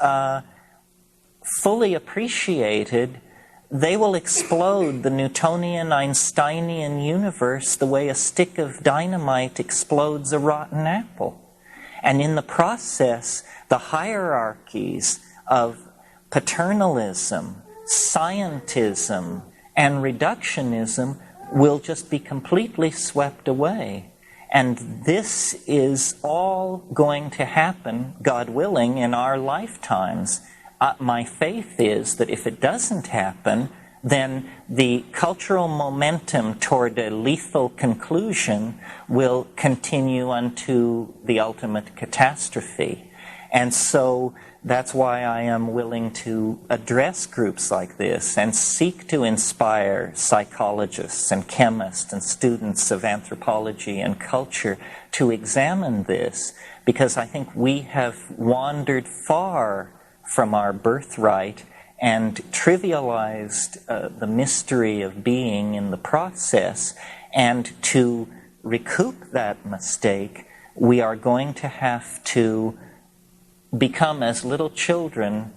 fully appreciated, they will explode the Newtonian, Einsteinian universe the way a stick of dynamite explodes a rotten apple. And in the process, the hierarchies of paternalism, scientism, and reductionism will just be completely swept away. And this is all going to happen, God willing, in our lifetimes. My faith is that if it doesn't happen, then the cultural momentum toward a lethal conclusion will continue unto the ultimate catastrophe. And so that's why I am willing to address groups like this and seek to inspire psychologists and chemists and students of anthropology and culture to examine this, because I think we have wandered far from our birthright and trivialized the mystery of being in the process. And to recoup that mistake, we are going to have to become as little children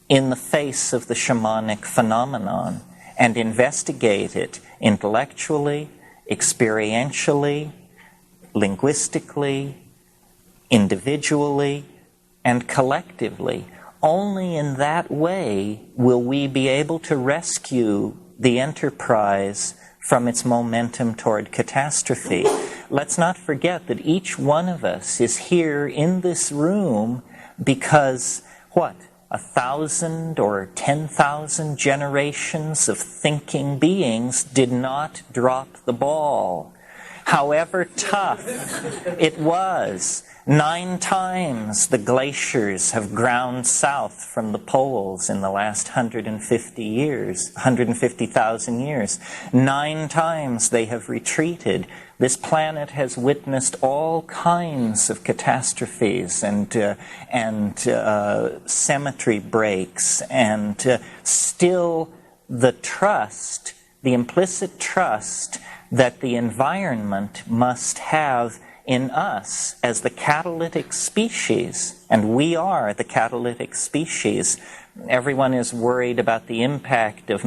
in the face of the shamanic phenomenon and investigate it intellectually, experientially, linguistically, individually, and collectively. Only in that way will we be able to rescue the enterprise from its momentum toward catastrophe. Let's not forget that each one of us is here in this room because, 1,000 or 10,000 generations of thinking beings did not drop the ball. However tough it was, 9 times the glaciers have ground south from the poles in the last 150,000 years. 9 times they have retreated. This planet has witnessed all kinds of catastrophes and symmetry breaks, and still the trust, the implicit trust that the environment must have in us as the catalytic species, and we are the catalytic species. Everyone is worried about the impact of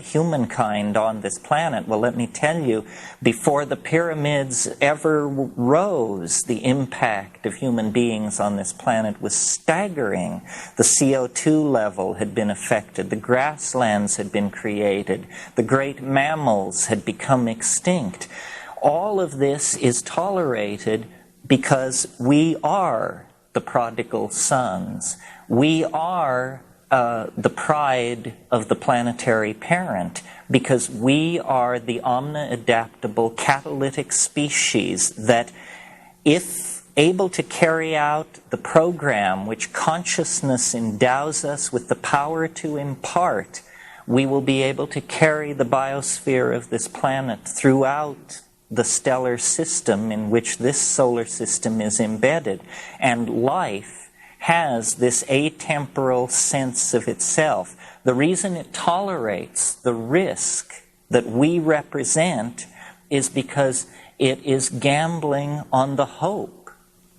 humankind on this planet. Well, let me tell you, before the pyramids ever rose, the impact of human beings on this planet was staggering. The CO2 level had been affected, the grasslands had been created, the great mammals had become extinct. All of this is tolerated because we are the prodigal sons. We are the pride of the planetary parent, because we are the omni-adaptable catalytic species that, if able to carry out the program which consciousness endows us with the power to impart, we will be able to carry the biosphere of this planet throughout the stellar system in which this solar system is embedded. And life has this atemporal sense of itself. The reason it tolerates the risk that we represent is because it is gambling on the hope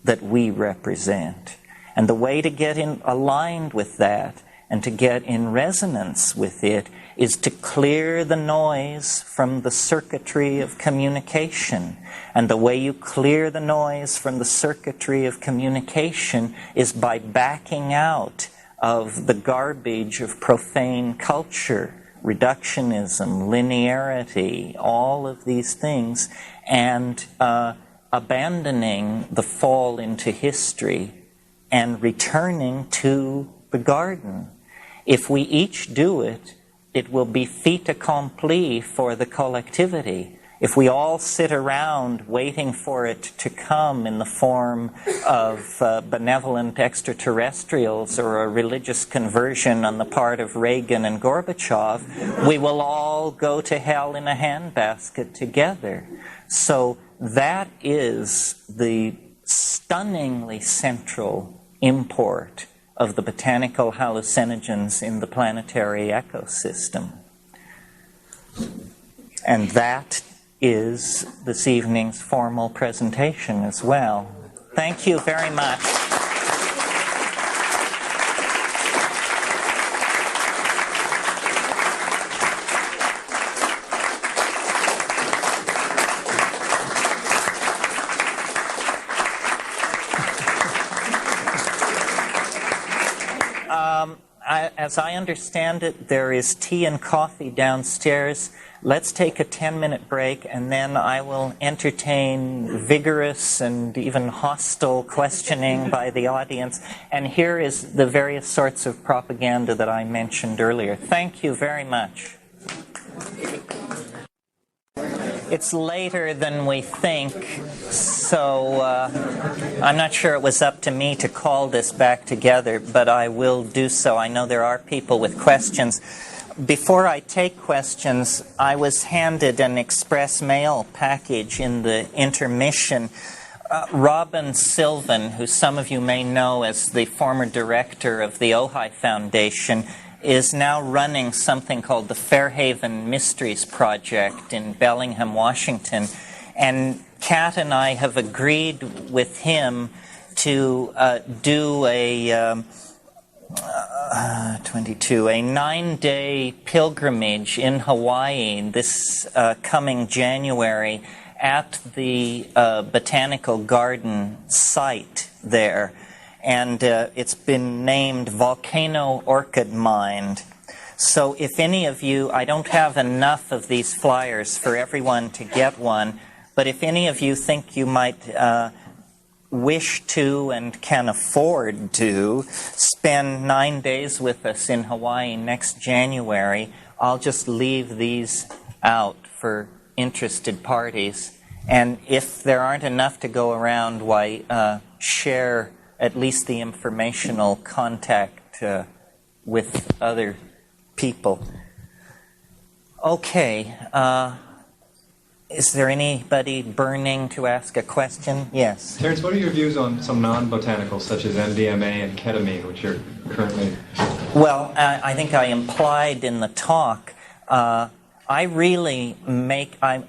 that we represent. And the way to get aligned with that and to get in resonance with it is to clear the noise from the circuitry of communication. And the way you clear the noise from the circuitry of communication is by backing out of the garbage of profane culture, reductionism, linearity, all of these things, and abandoning the fall into history and returning to the garden. If we each do it, it will be fait accompli for the collectivity. If we all sit around waiting for it to come in the form of benevolent extraterrestrials or a religious conversion on the part of Reagan and Gorbachev, we will all go to hell in a handbasket together. So that is the stunningly central import of the botanical hallucinogens in the planetary ecosystem. And that is this evening's formal presentation as well. Thank you very much. As I understand it, there is tea and coffee downstairs. Let's take a 10-minute break, and then I will entertain vigorous and even hostile questioning by the audience. And here is the various sorts of propaganda that I mentioned earlier. Thank you very much. It's later than we think, so I'm not sure it was up to me to call this back together, but I will do so. I know there are people with questions. Before I take questions, I was handed an express mail package in the intermission. Robin Sylvan, who some of you may know as the former director of the Ojai Foundation, is now running something called the Fairhaven Mysteries Project in Bellingham, Washington. And Kat and I have agreed with him to do a 9-day pilgrimage in Hawaii this coming January at the Botanical Garden site there. And it's been named Volcano Orchid Mind. So if any of you, I don't have enough of these flyers for everyone to get one, but if any of you think you might wish to and can afford to spend 9 days with us in Hawaii next January, I'll just leave these out for interested parties. And if there aren't enough to go around, why share at least the informational contact with other people. Okay. Is there anybody burning to ask a question? Yes. Terence, what are your views on some non-botanicals such as MDMA and ketamine, which are currently... Well, I think I implied in the talk, I really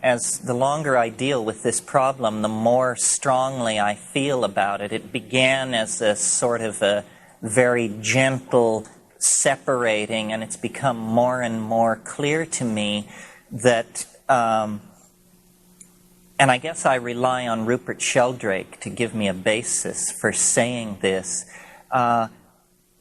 as the longer I deal with this problem, the more strongly I feel about it. It began as a sort of a very gentle separating, and it's become more and more clear to me that, and I guess I rely on Rupert Sheldrake to give me a basis for saying this,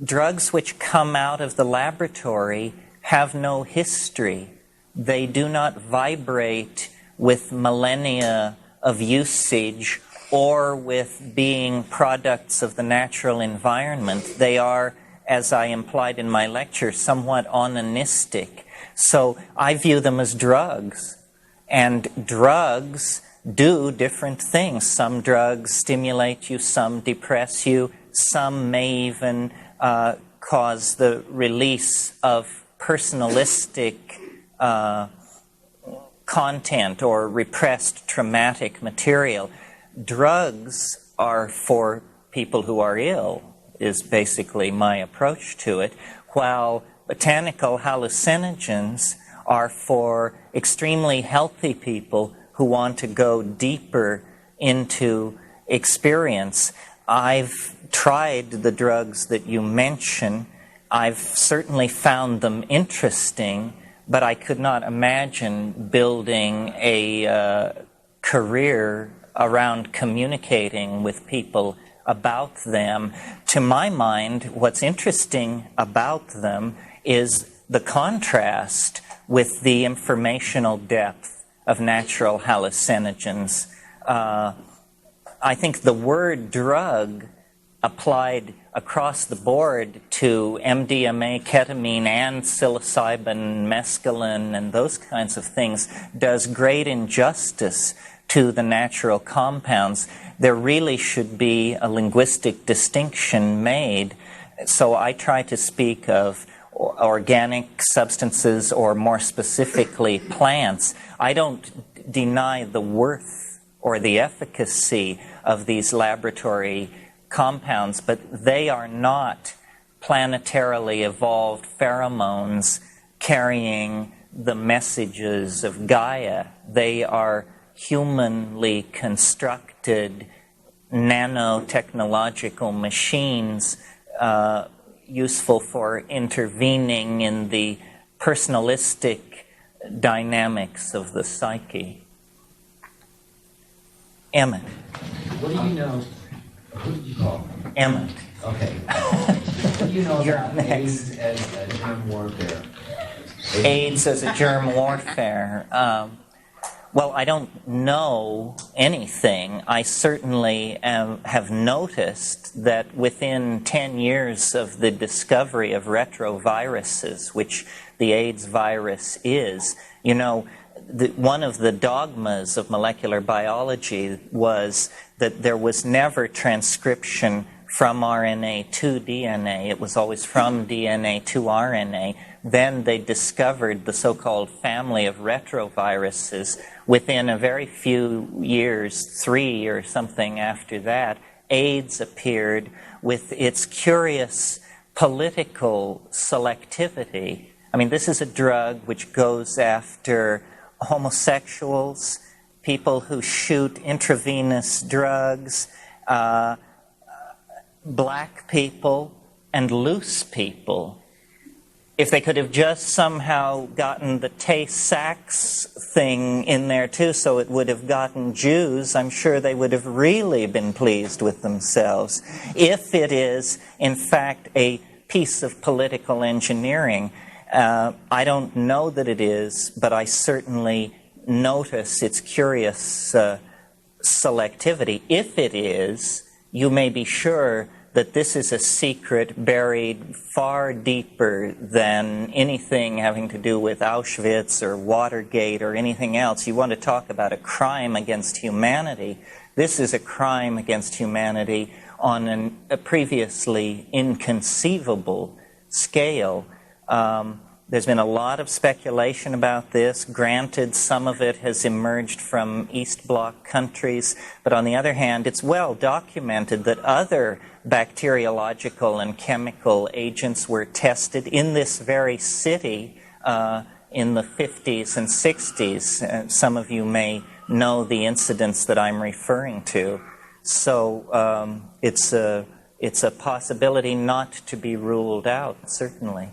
drugs which come out of the laboratory have no history. They do not vibrate with millennia of usage or with being products of the natural environment. They are, as I implied in my lecture, somewhat onanistic. So I view them as drugs. And drugs do different things. Some drugs stimulate you, some depress you, some may even cause the release of personalistic content or repressed traumatic material. Drugs are for people who are ill, is basically my approach to it, while botanical hallucinogens are for extremely healthy people who want to go deeper into experience. I've tried the drugs that you mention, I've certainly found them interesting, but I could not imagine building a career around communicating with people about them. To my mind, what's interesting about them is the contrast with the informational depth of natural hallucinogens. I think the word drug applied across the board to MDMA, ketamine, and psilocybin, mescaline, and those kinds of things does great injustice to the natural compounds. There really should be a linguistic distinction made. So I try to speak of organic substances, or more specifically plants. I don't deny the worth or the efficacy of these laboratory compounds, but they are not planetarily evolved pheromones carrying the messages of Gaia. They are humanly constructed nanotechnological machines useful for intervening in the personalistic dynamics of the psyche. Emmett. What do you know? Who did you call? Emmett. Okay. What do you know You're about next. AIDS as a germ warfare? AIDS as a germ warfare. Well, I don't know anything. I certainly have noticed that within 10 years of the discovery of retroviruses, which the AIDS virus is, you know, one of the dogmas of molecular biology was that there was never transcription from RNA to DNA. It was always from DNA to RNA. Then they discovered the so-called family of retroviruses. Within a very few years, 3 or something after that, AIDS appeared with its curious political selectivity. I mean, this is a drug which goes after homosexuals, people who shoot intravenous drugs, black people, and loose people. If they could have just somehow gotten the Tay-Sachs thing in there too, so it would have gotten Jews, I'm sure they would have really been pleased with themselves. If it is, in fact, a piece of political engineering, I don't know that it is, but I certainly notice its curious selectivity. If it is, you may be sure that this is a secret buried far deeper than anything having to do with Auschwitz or Watergate or anything else. You want to talk about a crime against humanity. This is a crime against humanity on a previously inconceivable scale. There's been a lot of speculation about this. Granted, some of it has emerged from East Bloc countries, but on the other hand, it's well documented that other bacteriological and chemical agents were tested in this very city in the 50s and 60s. Some of you may know the incidents that I'm referring to. So it's a possibility not to be ruled out, certainly.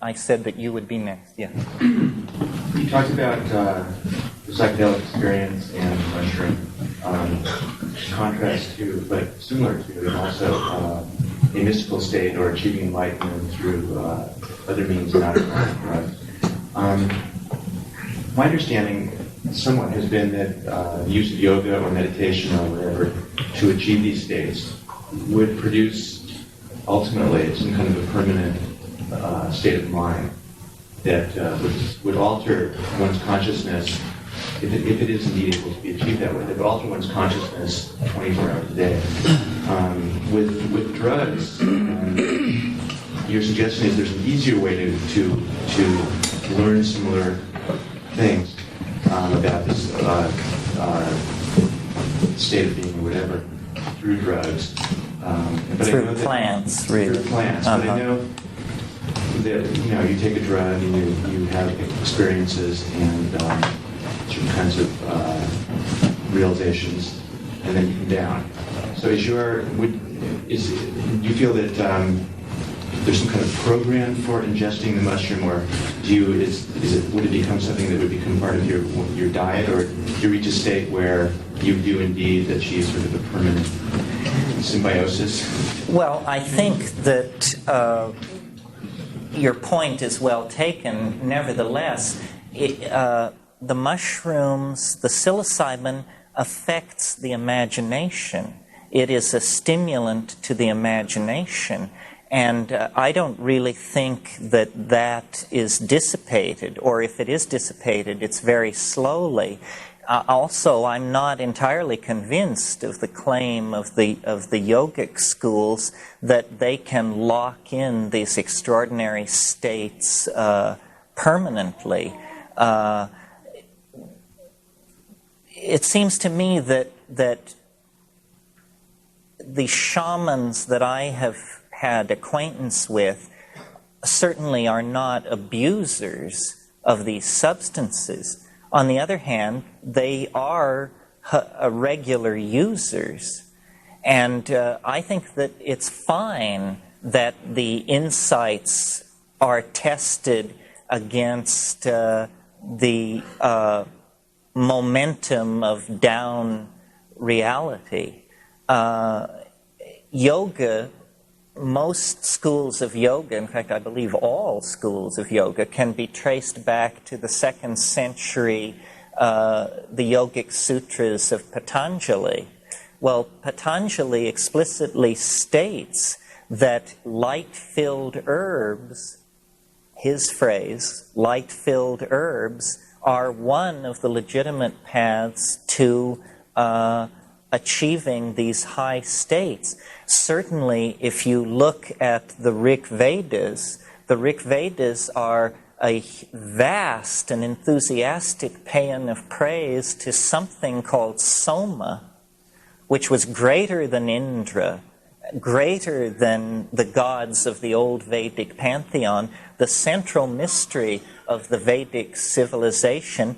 I said that you would be next, yeah. You talked about the psychedelic experience and mushroom, in contrast to, but similar to, and also a mystical state or achieving enlightenment through other means not drugs. My understanding somewhat has been that the use of yoga or meditation or whatever to achieve these states would produce ultimately some kind of a permanent state of mind that would alter one's consciousness, if it is indeed able to be achieved that way, that would alter one's consciousness 24 hours a day. With drugs, your suggestion is there's an easier way to learn similar things about this state of being or whatever through drugs. Through plants, really. Through plants, but I know that you take a drug and you have experiences and certain kinds of realizations, and then you come down. So do you feel that there's some kind of program for ingesting the mushroom, or would it become something that would become part of your diet, or do you reach a state where you do indeed achieve sort of a permanent symbiosis? Well, I think that your point is well taken. Nevertheless, the mushrooms, the psilocybin, affects the imagination. It is a stimulant to the imagination. And I don't really think that that is dissipated, or if it is dissipated, it's very slowly. Also, I'm not entirely convinced of the claim of the yogic schools that they can lock in these extraordinary states permanently. It seems to me that the shamans that I have had acquaintance with certainly are not abusers of these substances. On the other hand, they are regular users. And I think that it's fine that the insights are tested against the momentum of down reality. Yoga, most schools of yoga, in fact, I believe all schools of yoga, can be traced back to the 2nd century, the Yogic Sutras of Patanjali. Well, Patanjali explicitly states that light-filled herbs, his phrase, light-filled herbs, are one of the legitimate paths to achieving these high states. Certainly, if you look at the Rig Vedas are a vast and enthusiastic paean of praise to something called Soma, which was greater than Indra, greater than the gods of the old Vedic pantheon, the central mystery of the Vedic civilization.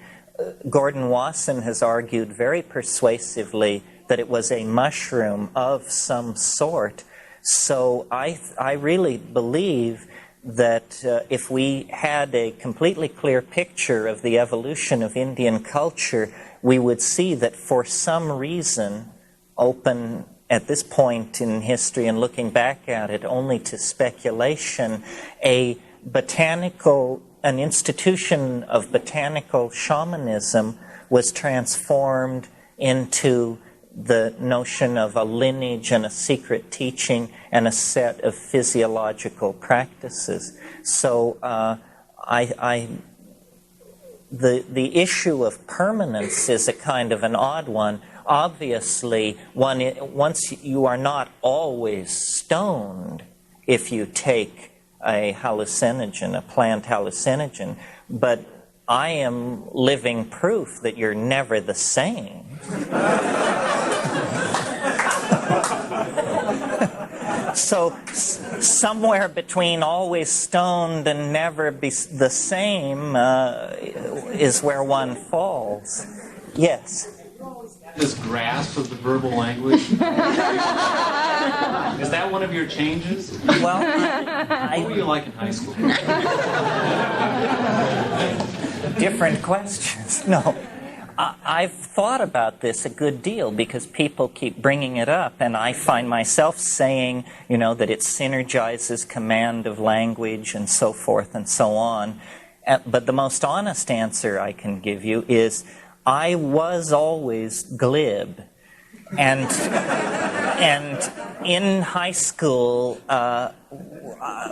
Gordon Wasson has argued very persuasively that it was a mushroom of some sort. So I really believe that if we had a completely clear picture of the evolution of Indian culture, we would see that for some reason, open at this point in history and looking back at it only to speculation, an institution of botanical shamanism was transformed into the notion of a lineage and a secret teaching and a set of physiological practices. So the issue of permanence is a kind of an odd one. Obviously, once you are not always stoned if you take a hallucinogen, a plant hallucinogen, but I am living proof that you're never the same. So somewhere between always stoned and never be the same is where one falls. Yes? This grasp of the verbal language. Is that one of your changes? Well, what were you like in high school? Different questions. No. I've thought about this a good deal because people keep bringing it up, and I find myself saying, that it synergizes command of language and so forth and so on. But the most honest answer I can give you is I was always glib. And in high school,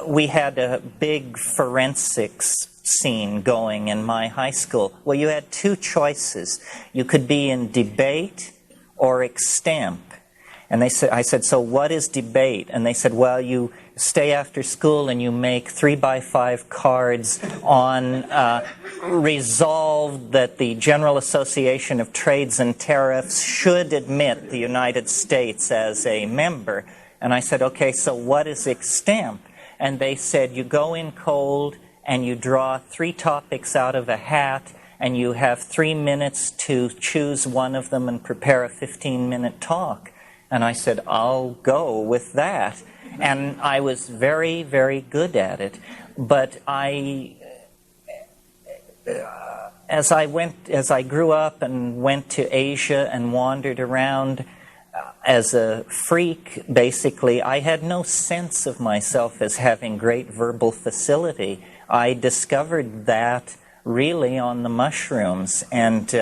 we had a big forensics scene going in my high school. Well, you had two choices. You could be in debate or extemp. And I said, so what is debate? And they said, well, you stay after school and you make 3x5 cards on resolved that the General Association of Trades and Tariffs should admit the United States as a member. And I said, okay, so what is extemp? And they said, you go in cold and you draw 3 topics out of a hat, and you have 3 minutes to choose one of them and prepare a 15-minute talk. And I said, I'll go with that. And I was very, very good at it. But as I grew up and went to Asia and wandered around as a freak, basically, I had no sense of myself as having great verbal facility. I discovered that really on the mushrooms. And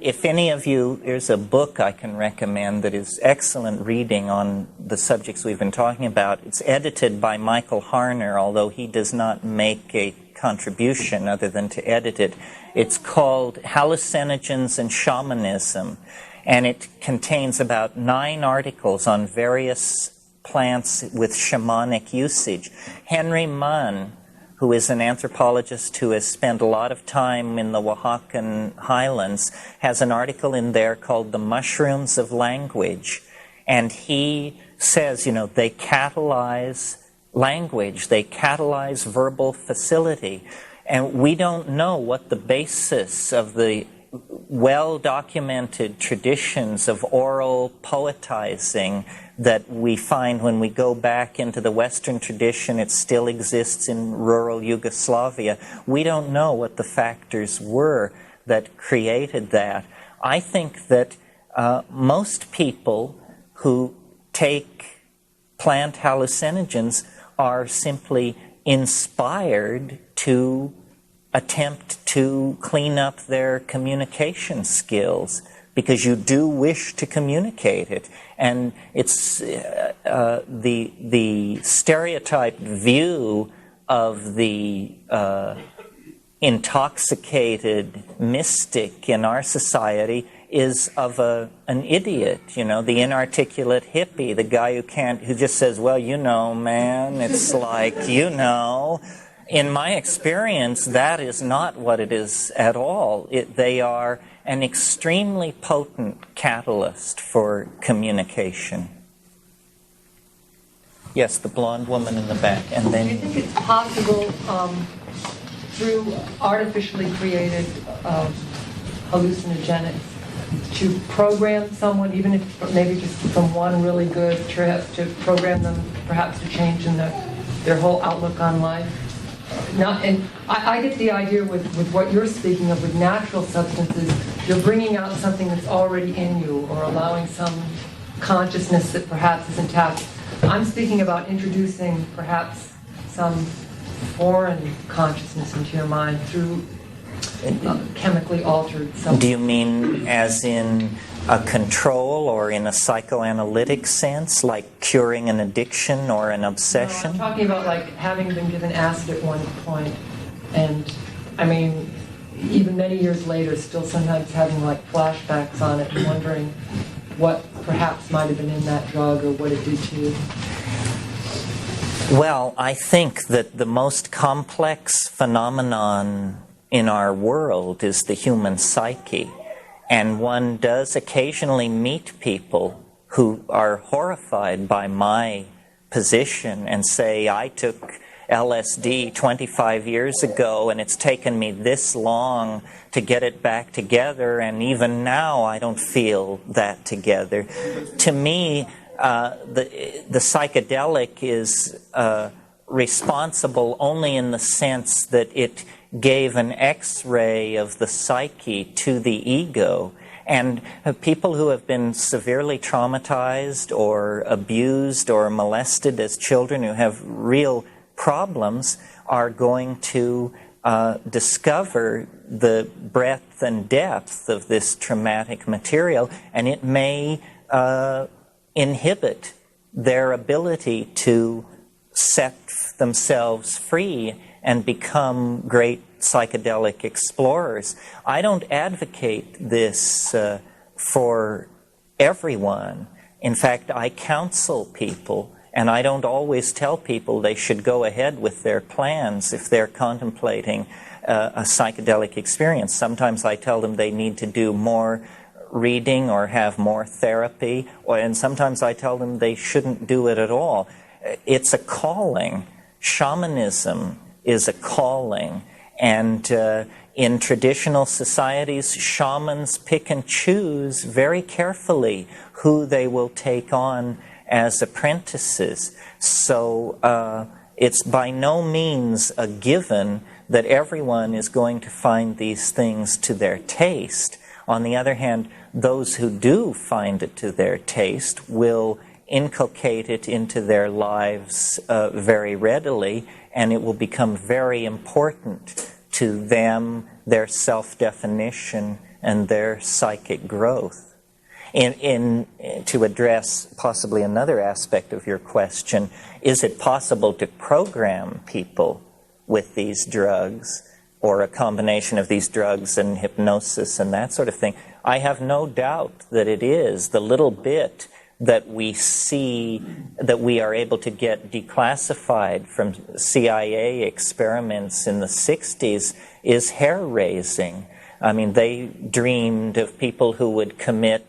if any of you, there's a book I can recommend that is excellent reading on the subjects we've been talking about. It's edited by Michael Harner, although he does not make a contribution other than to edit it. It's called Hallucinogens and Shamanism, and it contains about 9 articles on various plants with shamanic usage. Henry Munn, who is an anthropologist who has spent a lot of time in the Oaxacan highlands, has an article in there called The Mushrooms of Language. And he says, they catalyze language, they catalyze verbal facility. And we don't know what the basis of the well-documented traditions of oral poetizing that we find when we go back into the Western tradition. It still exists in rural Yugoslavia. We don't know what the factors were that created that. I think that most people who take plant hallucinogens are simply inspired to attempt to clean up their communication skills, because you do wish to communicate it. And it's the stereotyped view of the intoxicated mystic in our society is of an idiot, the inarticulate hippie, the guy who just says, well, man, it's like, In my experience, that is not what it is at all. They are an extremely potent catalyst for communication. Yes, the blonde woman in the back, and then... Do you think it's possible through artificially created hallucinogenics to program someone, even if maybe just from one really good trip, to program them perhaps to change in their whole outlook on life? I get the idea with what you're speaking of with natural substances, you're bringing out something that's already in you or allowing some consciousness that perhaps is intact. I'm speaking about introducing perhaps some foreign consciousness into your mind through chemically altered something. Do you mean as in a control or in a psychoanalytic sense, like curing an addiction or an obsession? No, I'm talking about like having been given acid at one point, and even many years later, still sometimes having like flashbacks on it and wondering what perhaps might have been in that drug or what it did to you. Well, I think that the most complex phenomenon in our world is the human psyche. And one does occasionally meet people who are horrified by my position and say, I took LSD 25 years ago and it's taken me this long to get it back together, and even now I don't feel that together. To me, the psychedelic is responsible only in the sense that it gave an X-ray of the psyche to the ego. And people who have been severely traumatized or abused or molested as children, who have real problems, are going to discover the breadth and depth of this traumatic material, and it may inhibit their ability to set themselves free and become great psychedelic explorers. I don't advocate this for everyone. In fact, I counsel people, and I don't always tell people they should go ahead with their plans if they're contemplating a psychedelic experience. Sometimes I tell them they need to do more reading or have more therapy, and sometimes I tell them they shouldn't do it at all. It's a calling. Shamanism is a calling, and in traditional societies, shamans pick and choose very carefully who they will take on as apprentices. So it's by no means a given that everyone is going to find these things to their taste. On the other hand, those who do find it to their taste will inculcate it into their lives very readily, and it will become very important to them, their self-definition, and their psychic growth. To address possibly another aspect of your question, is it possible to program people with these drugs, or a combination of these drugs and hypnosis and that sort of thing? I have no doubt that it is. The little bit that we see, that we are able to get declassified from CIA experiments in the 60s, is hair-raising. I mean, they dreamed of people who would commit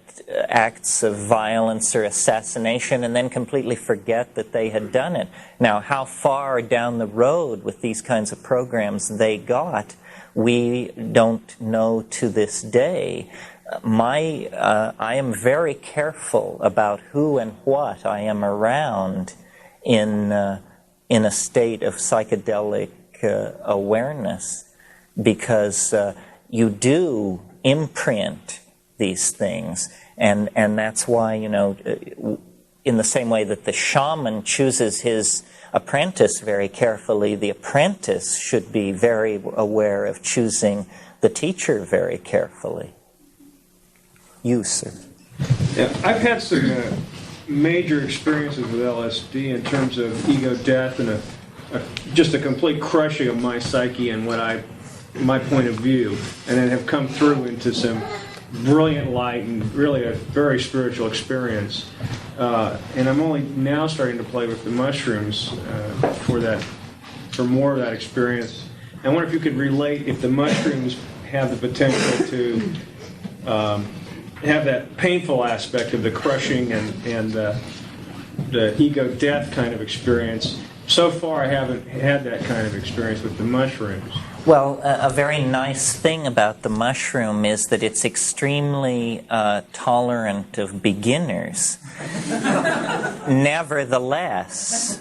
acts of violence or assassination and then completely forget that they had done it. Now, how far down the road with these kinds of programs they got, we don't know to this day. I am very careful about who and what I am around in a state of psychedelic awareness, because you do imprint these things, and that's why, you know, in the same way that the shaman chooses his apprentice very carefully, the apprentice should be very aware of choosing the teacher very carefully. You, sir. Yeah, I've had some major experiences with LSD in terms of ego death and just a complete crushing of my psyche and my point of view, and then have come through into some brilliant light and really a very spiritual experience. And I'm only now starting to play with the mushrooms for more of that experience. I wonder if you could relate if the mushrooms have the potential to have that painful aspect of the crushing and the ego death kind of experience. So far, I haven't had that kind of experience with the mushrooms. Well, a very nice thing about the mushroom is that it's extremely tolerant of beginners. Nevertheless,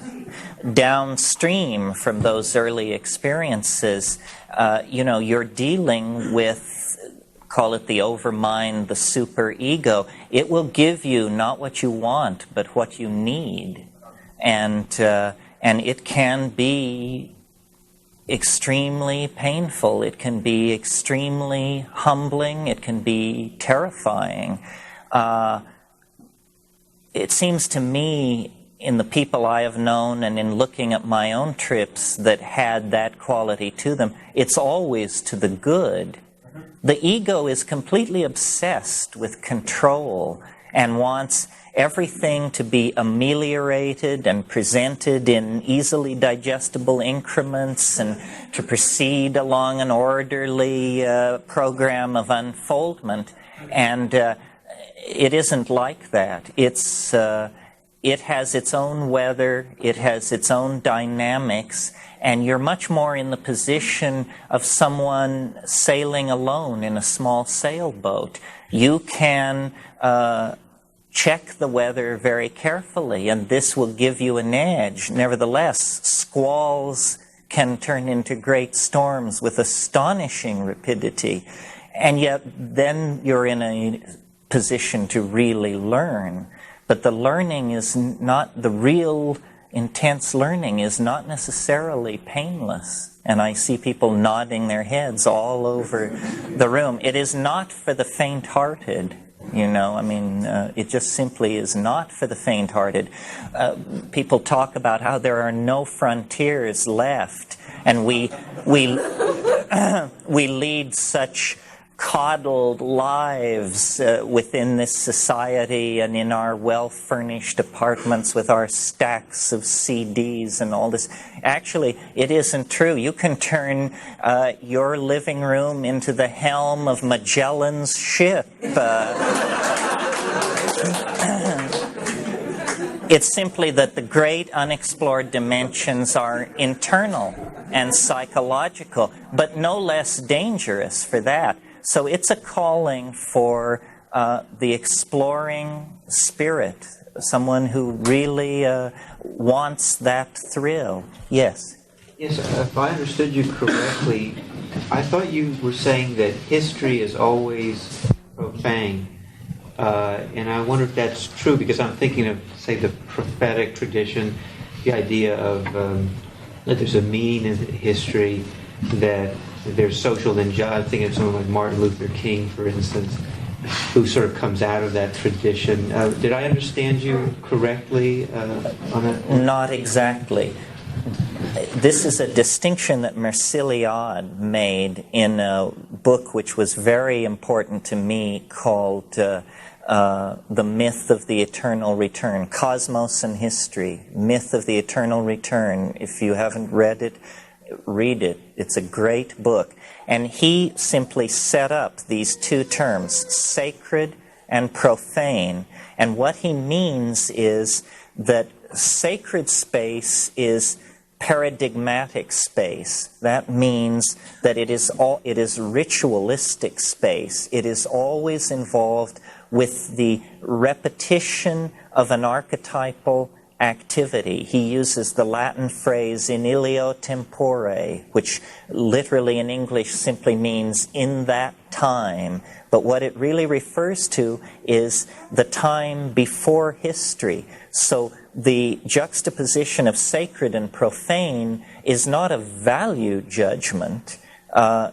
downstream from those early experiences, you're dealing with, call it the overmind, the superego. It will give you not what you want, but what you need. And it can be extremely painful. It can be extremely humbling. It can be terrifying. It seems to me, in the people I have known and in looking at my own trips that had that quality to them, it's always to the good. The ego is completely obsessed with control and wants everything to be ameliorated and presented in easily digestible increments and to proceed along an orderly program of unfoldment. And it isn't like that. It has its own weather, it has its own dynamics, and you're much more in the position of someone sailing alone in a small sailboat. You can check the weather very carefully, and this will give you an edge. Nevertheless, squalls can turn into great storms with astonishing rapidity, and yet then you're in a position to really learn. But the learning is not, the real intense learning is not necessarily painless. And I see people nodding their heads all over the room. It is not for the faint-hearted. It just simply is not for the faint-hearted. People talk about how there are no frontiers left, and we lead such coddled lives within this society and in our well-furnished apartments with our stacks of CDs and all this. Actually, it isn't true. You can turn your living room into the helm of Magellan's ship. It's simply that the great unexplored dimensions are internal and psychological, but no less dangerous for that. So it's a calling for the exploring spirit, someone who really wants that thrill. Yes? Yes, if I understood you correctly, I thought you were saying that history is always profane. And I wonder if that's true, because I'm thinking of, say, the prophetic tradition, the idea of that there's a meaning in history, that there's social injustice. I'm thinking of someone like Martin Luther King, for instance, who sort of comes out of that tradition. Did I understand you correctly on that? Not exactly. This is a distinction that Merciliade made in a book which was very important to me called The Myth of the Eternal Return, Cosmos and History, Myth of the Eternal Return. If you haven't read it, read it. It's a great book. And he simply set up these two terms, sacred and profane. And what he means is that sacred space is paradigmatic space. That means that it is ritualistic space. It is always involved with the repetition of an archetypal activity. He uses the Latin phrase in ilio tempore, which literally in English simply means in that time. But what it really refers to is the time before history. So the juxtaposition of sacred and profane is not a value judgment.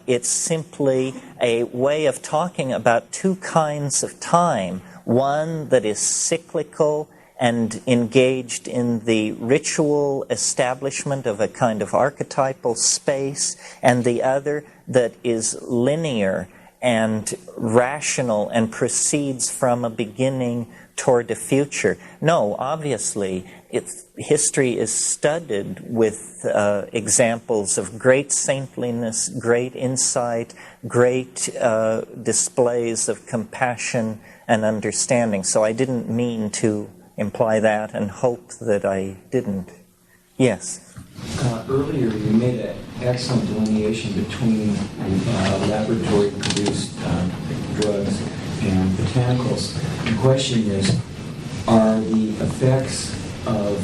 It's simply a way of talking about two kinds of time. One that is cyclical and engaged in the ritual establishment of a kind of archetypal space, and the other that is linear and rational and proceeds from a beginning toward a future. No, obviously, history is studded with examples of great saintliness, great insight, great displays of compassion and understanding. So I didn't mean to imply that, and hope that I didn't. Yes? Earlier you made an excellent delineation between laboratory-produced drugs and botanicals. The question is, are the effects of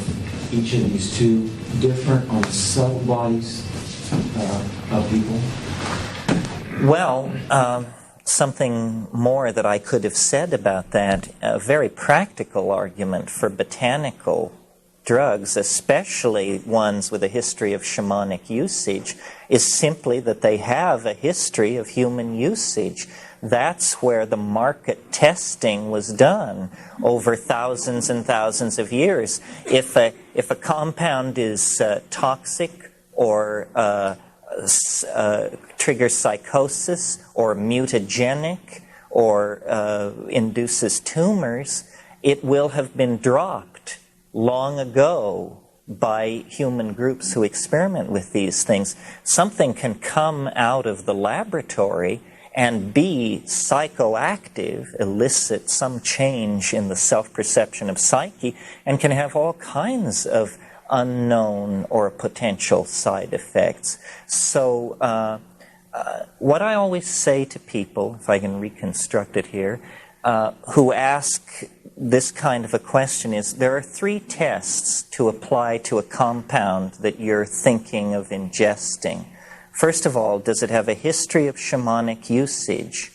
each of these two different on the subtle bodies of people? Well, something more that I could have said about that, a very practical argument for botanical drugs, especially ones with a history of shamanic usage, is simply that they have a history of human usage. That's where the market testing was done over thousands and thousands of years. If a compound is toxic or triggers psychosis or mutagenic or induces tumors, it will have been dropped long ago by human groups who experiment with these things. Something can come out of the laboratory and be psychoactive, elicit some change in the self-perception of psyche, and can have all kinds of unknown or potential side effects. So what I always say to people, if I can reconstruct it here, who ask this kind of a question is, there are 3 tests to apply to a compound that you're thinking of ingesting. First of all, does it have a history of shamanic usage?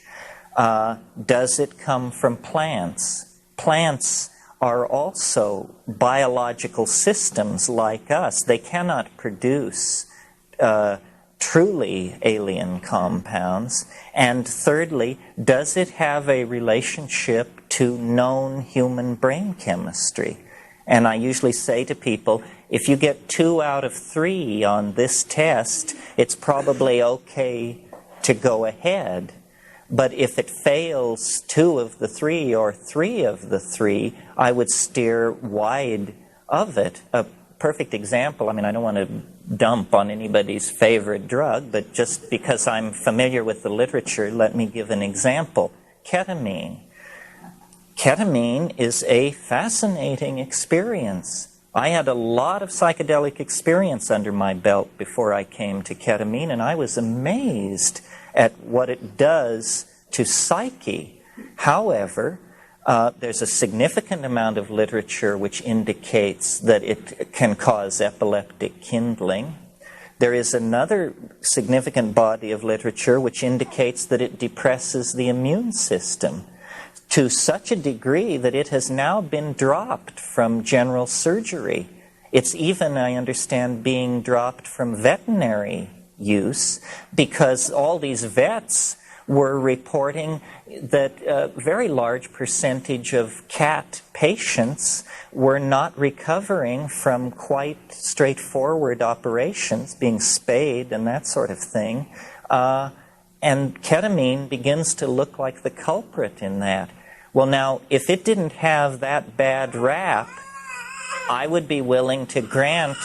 Does it come from plants? Plants are also biological systems like us. They cannot produce truly alien compounds. And thirdly, does it have a relationship to known human brain chemistry? And I usually say to people, if you get 2 out of 3 on this test, it's probably okay to go ahead. But if it fails 2 of the 3 or 3 of the 3, I would steer wide of it. A perfect example, I mean, I don't want to dump on anybody's favorite drug, but just because I'm familiar with the literature, let me give an example. Ketamine. ketamine is a fascinating experience. I had a lot of psychedelic experience under my belt before I came to ketamine, and I was amazed at what it does to psyche. However, there's a significant amount of literature which indicates that it can cause epileptic kindling. There is another significant body of literature which indicates that it depresses the immune system to such a degree that it has now been dropped from general surgery. It's even, I understand, being dropped from veterinary use because all these vets were reporting that a very large percentage of cat patients were not recovering from quite straightforward operations, being spayed and that sort of thing. And ketamine begins to look like the culprit in that. Well, now, if it didn't have that bad rap, I would be willing to grant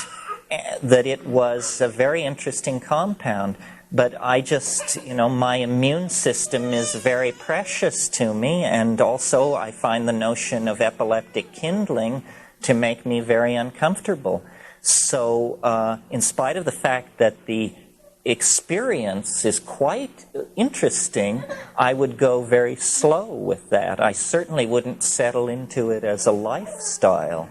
that it was a very interesting compound. But I just, my immune system is very precious to me, and also I find the notion of epileptic kindling to make me very uncomfortable. So, in spite of the fact that the experience is quite interesting, I would go very slow with that. I certainly wouldn't settle into it as a lifestyle.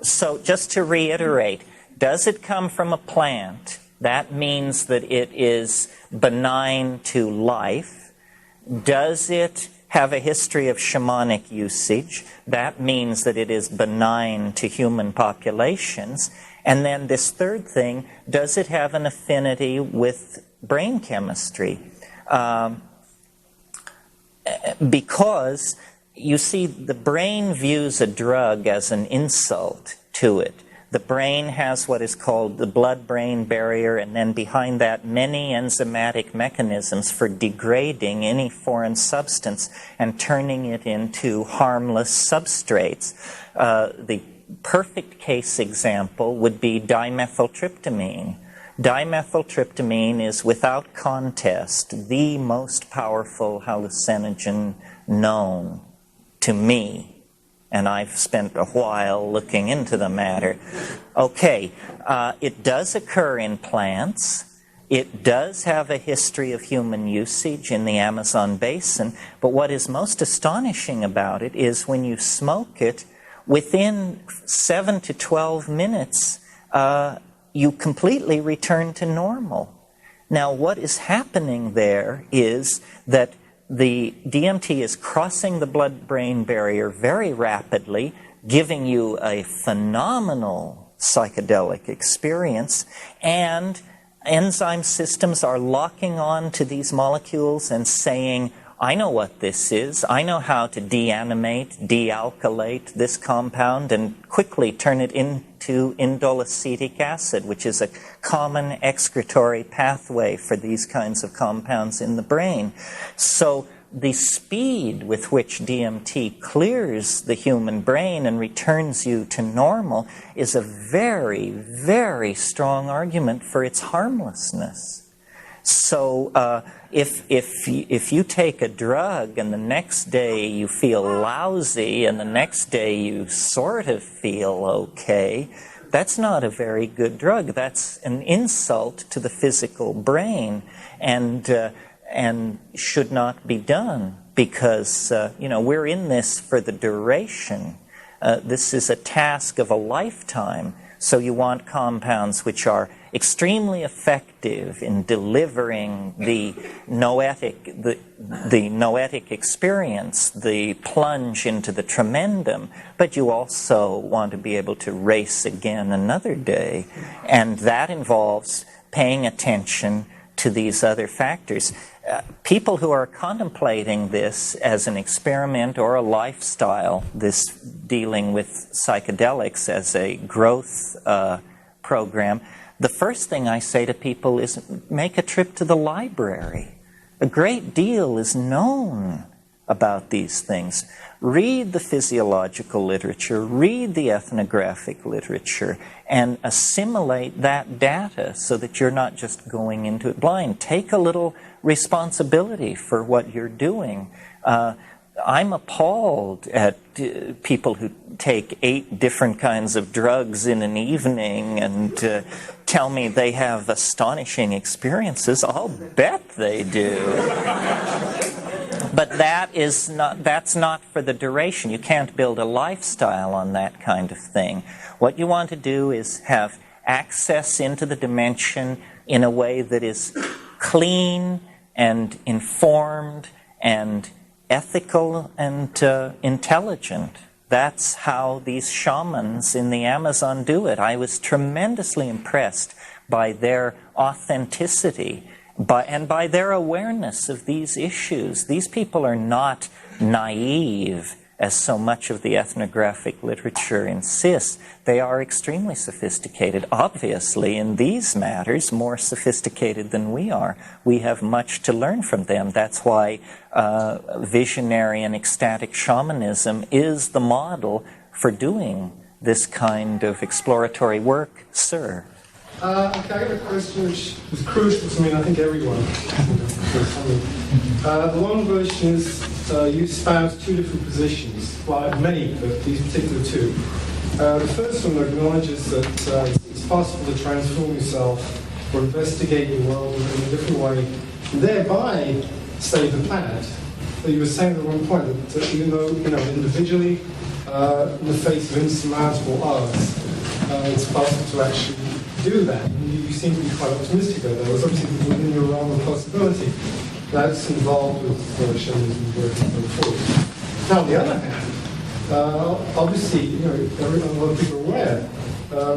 So just to reiterate, does it come from a plant? That means that it is benign to life. Does it have a history of shamanic usage? That means that it is benign to human populations. And then this third thing, does it have an affinity with brain chemistry? Because, you see, the brain views a drug as an insult to it. The brain has what is called the blood-brain barrier, and then behind that many enzymatic mechanisms for degrading any foreign substance and turning it into harmless substrates. The perfect case example would be dimethyltryptamine. Dimethyltryptamine is without contest the most powerful hallucinogen known to me. And I've spent a while looking into the matter. Okay, it does occur in plants. It does have a history of human usage in the Amazon basin. But what is most astonishing about it is when you smoke it, within 7 to 12 minutes, you completely return to normal. Now, what is happening there is that the DMT is crossing the blood-brain barrier very rapidly, giving you a phenomenal psychedelic experience, and enzyme systems are locking on to these molecules and saying, I know what this is. I know how to deanimate, dealkylate this compound and quickly turn it into indole acetic acid, which is a common excretory pathway for these kinds of compounds in the brain. So the speed with which DMT clears the human brain and returns you to normal is a very, very strong argument for its harmlessness. So if you take a drug and the next day you feel lousy and the next day you sort of feel okay, that's not a very good drug. That's an insult to the physical brain and should not be done because, we're in this for the duration. This is a task of a lifetime. So you want compounds which are extremely effective in delivering the noetic experience, the plunge into the tremendum, but you also want to be able to race again another day. And that involves paying attention to these other factors. People who are contemplating this as an experiment or a lifestyle, this dealing with psychedelics as a growth program, the first thing I say to people is make a trip to the library. A great deal is known about these things. Read the physiological literature, read the ethnographic literature, and assimilate that data so that you're not just going into it blind. Take a little responsibility for what you're doing. I'm appalled at people who take 8 different kinds of drugs in an evening and tell me they have astonishing experiences. I'll bet they do. But that's not for the duration. You can't build a lifestyle on that kind of thing. What you want to do is have access into the dimension in a way that is clean and informed and ethical and intelligent. That's how these shamans in the Amazon do it. I was tremendously impressed by their authenticity and by their awareness of these issues. These people are not naive, as so much of the ethnographic literature insists. They are extremely sophisticated, obviously, in these matters, more sophisticated than we are. We have much to learn from them. That's why visionary and ecstatic shamanism is the model for doing this kind of exploratory work. Sir? Okay, I got a question which is crucial to me, and I think everyone. The long version is you espouse 2 different positions, well, many, but these particular 2. The first one acknowledges that it's possible to transform yourself or investigate your world in a different way, and thereby save the planet. So you were saying at one point that even though, individually, in the face of insurmountable odds, it's possible to actually do that. And you seem to be quite optimistic about that. There's obviously within your realm of possibility. That's involved with shamanism work and so forth. Now, on the other hand, obviously, a lot of people are aware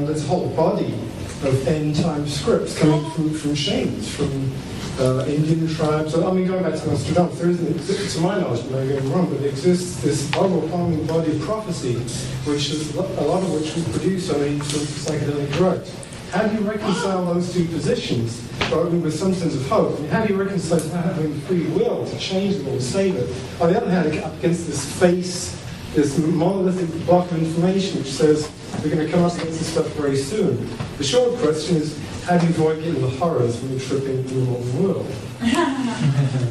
there's a whole body of end-time scripts coming from shamans, from Indian tribes. I mean, going back to Nostradamus, there isn't, to my knowledge, I may be going wrong, but there exists this overwhelming body of prophecy, which is a lot of which was produced on these sort of psychedelic drugs. How do you reconcile those 2 positions, with some sense of hope? I mean, how do you reconcile having free will to change them or to save it? On the other hand, up against this monolithic block of information which says we're going to come up against this stuff very soon. The short question is, how do you avoid getting the horrors when you trip into the modern world?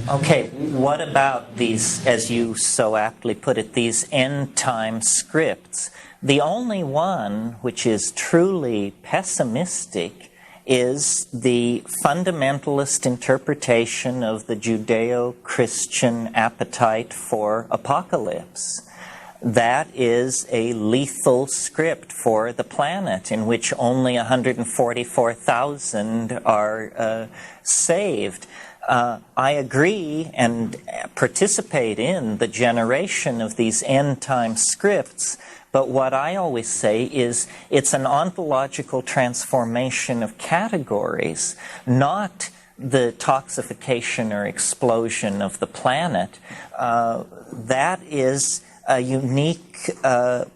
Okay, what about these, as you so aptly put it, these end-time scripts? The only one which is truly pessimistic is the fundamentalist interpretation of the Judeo-Christian appetite for apocalypse. That is a lethal script for the planet in which only 144,000 are saved. I agree and participate in the generation of these end-time scripts, but what I always say is it's an ontological transformation of categories, not the toxification or explosion of the planet. That is a unique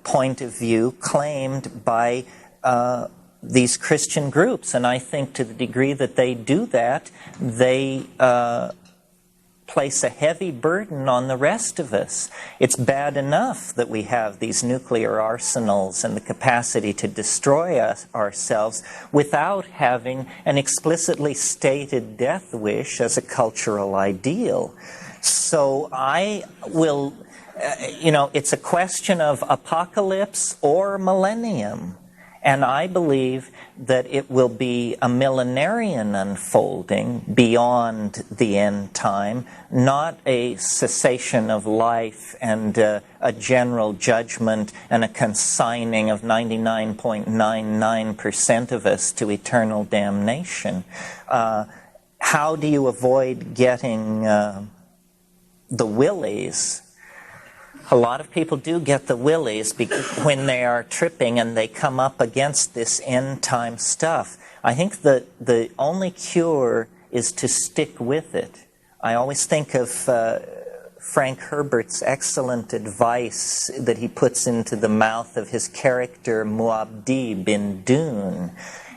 point of view claimed by these Christian groups. And I think to the degree that they do that, they place a heavy burden on the rest of us. It's bad enough that we have these nuclear arsenals and the capacity to destroy ourselves without having an explicitly stated death wish as a cultural ideal. So I will, it's a question of apocalypse or millennium. And I believe that it will be a millenarian unfolding beyond the end time, not a cessation of life and a general judgment and a consigning of 99.99% of us to eternal damnation. How do you avoid getting the willies? A lot of people do get the willies when they are tripping and they come up against this end-time stuff. I think that the only cure is to stick with it. I always think of Frank Herbert's excellent advice that he puts into the mouth of his character Muad'Dib in Dune.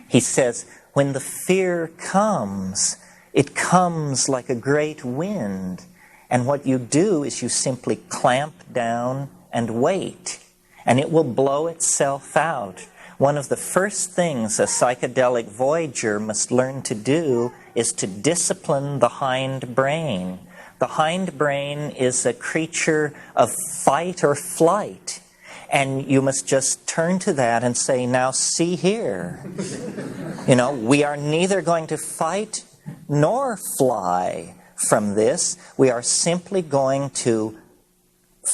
He says, when the fear comes, it comes like a great wind. And what you do is you simply clamp down and wait, and it will blow itself out. One of the first things a psychedelic voyager must learn to do is to discipline the hind brain. The hind brain is a creature of fight or flight. And you must just turn to that and say, now see here. We are neither going to fight nor fly from this. We are simply going to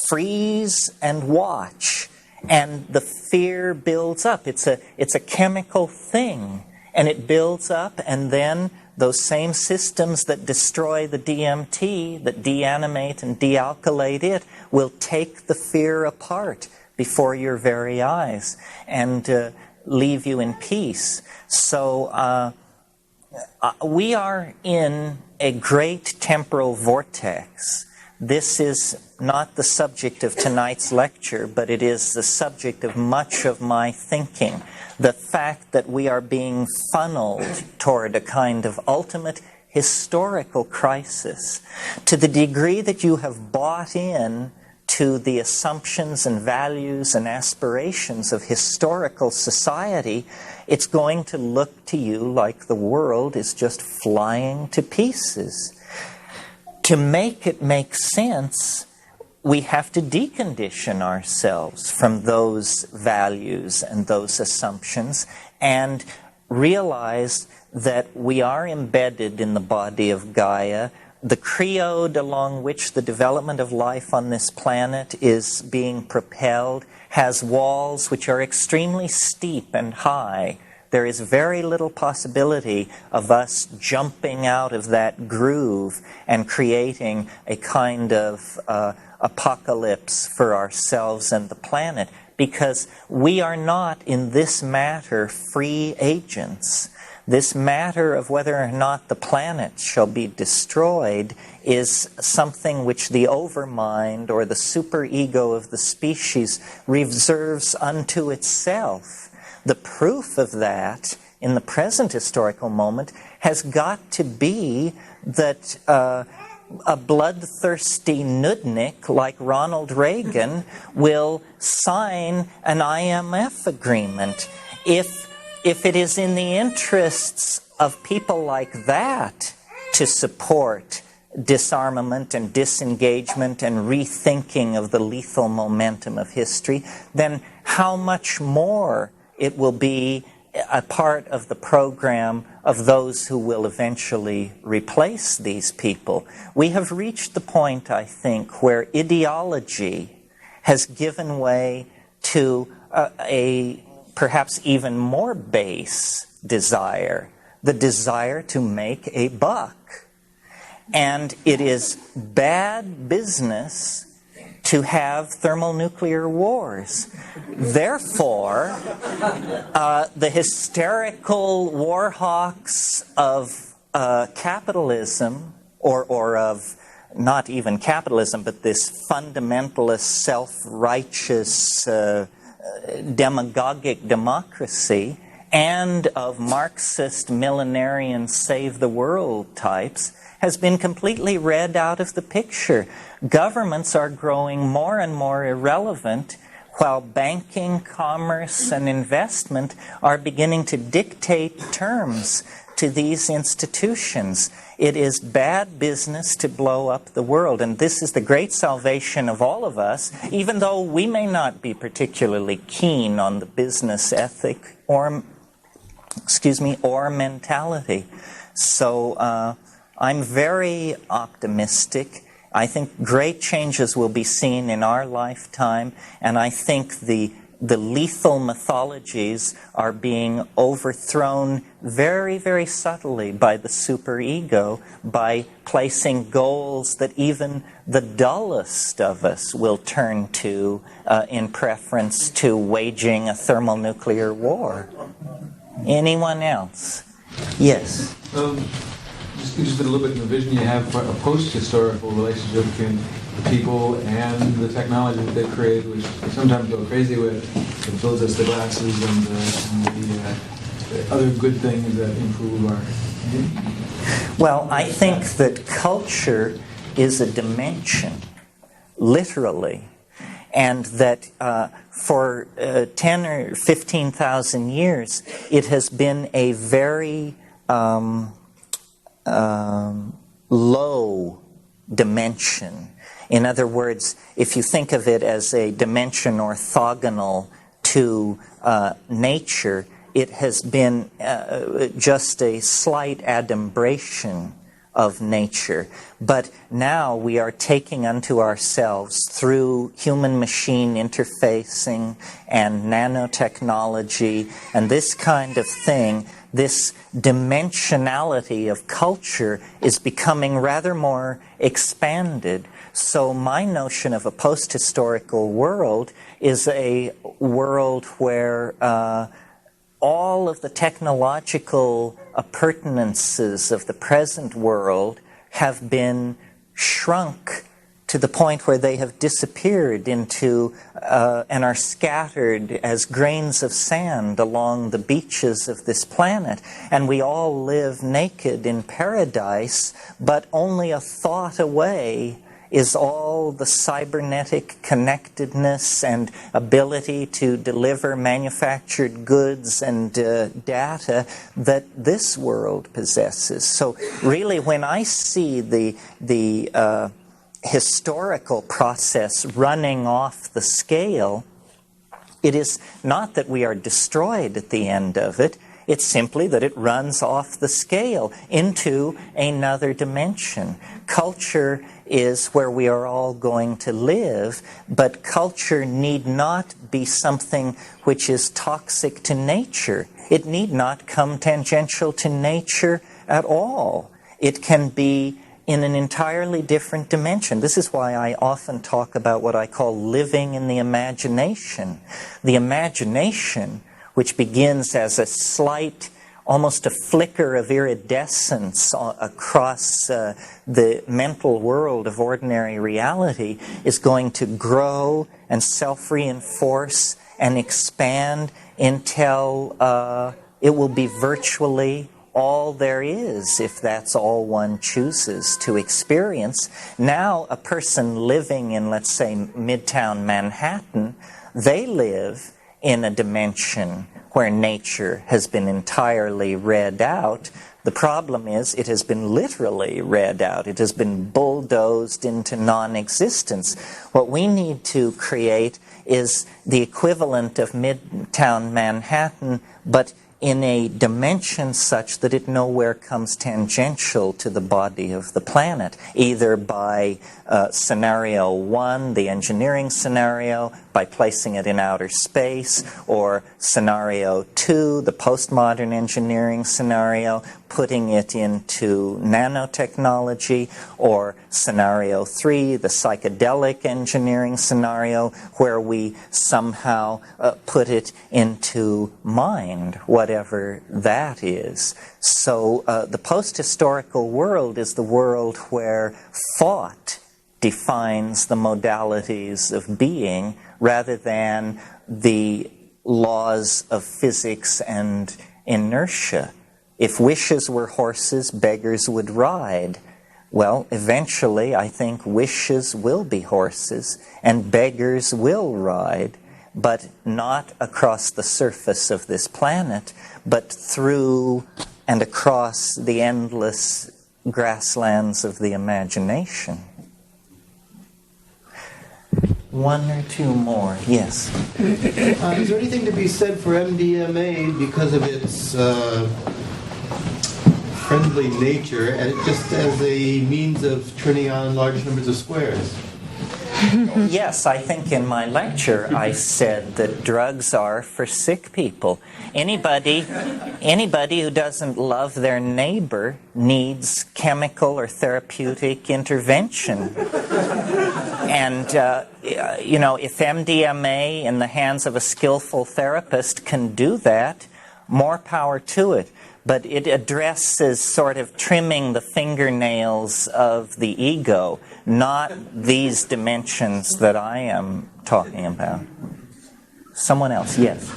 freeze and watch. And the fear builds up. It's a chemical thing. And it builds up, and then those same systems that destroy the DMT, that deanimate and dealkylate it, will take the fear apart before your very eyes and leave you in peace. So we are in a great temporal vortex. This is not the subject of tonight's lecture, but it is the subject of much of my thinking. The fact that we are being funneled toward a kind of ultimate historical crisis. To the degree that you have bought in to the assumptions and values and aspirations of historical society, it's going to look to you like the world is just flying to pieces. To make it make sense, we have to decondition ourselves from those values and those assumptions and realize that we are embedded in the body of Gaia. The creode along which the development of life on this planet is being propelled has walls which are extremely steep and high. There is very little possibility of us jumping out of that groove and creating a kind of apocalypse for ourselves and the planet, because we are not in this matter free agents. This matter of whether or not the planet shall be destroyed is something which the overmind or the superego of the species reserves unto itself. The proof of that in the present historical moment has got to be that a bloodthirsty nudnik like Ronald Reagan will sign an IMF agreement. If it is in the interests of people like that to support disarmament and disengagement and rethinking of the lethal momentum of history, then how much more it will be a part of the program of those who will eventually replace these people. We have reached the point, I think, where ideology has given way to a perhaps even more base desire, the desire to make a buck. And it is bad business to have thermonuclear wars. Therefore, the hysterical war hawks of capitalism, or of not even capitalism, but this fundamentalist, self-righteous, demagogic democracy, and of Marxist, millenarian, save-the-world types, has been completely read out of the picture. Governments are growing more and more irrelevant, while banking, commerce, and investment are beginning to dictate terms to these institutions. It is bad business to blow up the world, and this is the great salvation of all of us, even though we may not be particularly keen on the business ethic or mentality. So I'm very optimistic. I think great changes will be seen in our lifetime, and I think the lethal mythologies are being overthrown very, very subtly by the superego, by placing goals that even the dullest of us will turn to in preference to waging a thermonuclear war. Anyone else? Yes. Just interested a little bit in the vision you have for a post-historical relationship between the people and the technology that they create, which we sometimes go crazy with. It builds us the glasses and the other good things that improve our... Well, I think that culture is a dimension, literally, and that for 10 or 15,000 years, it has been a very low dimension. In other words, if you think of it as a dimension orthogonal to nature, it has been just a slight adumbration of nature. But now we are taking unto ourselves, through human-machine interfacing and nanotechnology and this kind of thing, this dimensionality of culture is becoming rather more expanded. So my notion of a post-historical world is a world where all of the technological appurtenances of the present world have been shrunk to the point where they have disappeared into and are scattered as grains of sand along the beaches of this planet. And we all live naked in paradise, but only a thought away is all the cybernetic connectedness and ability to deliver manufactured goods and data that this world possesses. So really, when I see the historical process running off the scale, it is not that we are destroyed at the end of it. It's simply that it runs off the scale into another dimension. Culture is where we are all going to live, but culture need not be something which is toxic to nature. It need not come tangential to nature at all. It can be in an entirely different dimension. This is why I often talk about what I call living in the imagination. The imagination, which begins as a slight, almost a flicker of iridescence across the mental world of ordinary reality, is going to grow and self-reinforce and expand until it will be virtually all there is, if that's all one chooses to experience. Now, a person living in, let's say, Midtown Manhattan, they live in a dimension where nature has been entirely read out. The problem is it has been literally read out. It has been bulldozed into non-existence. What we need to create is the equivalent of Midtown Manhattan, but in a dimension such that it nowhere comes tangential to the body of the planet, either by scenario 1, the engineering scenario, by placing it in outer space, or scenario 2, the postmodern engineering scenario, putting it into nanotechnology, or scenario 3, the psychedelic engineering scenario, where we somehow put it into mind, whatever that is. So the post-historical world is the world where thought defines the modalities of being rather than the laws of physics and inertia. If wishes were horses, beggars would ride. Well, eventually, I think wishes will be horses and beggars will ride, but not across the surface of this planet, but through and across the endless grasslands of the imagination. One or two more, yes. Is there anything to be said for MDMA because of its friendly nature, and just as a means of turning on large numbers of squares? Yes, I think in my lecture I said that drugs are for sick people. Anybody who doesn't love their neighbor needs chemical or therapeutic intervention. And, if MDMA in the hands of a skillful therapist can do that, more power to it. But it addresses sort of trimming the fingernails of the ego, not these dimensions that I am talking about. Someone else, yes.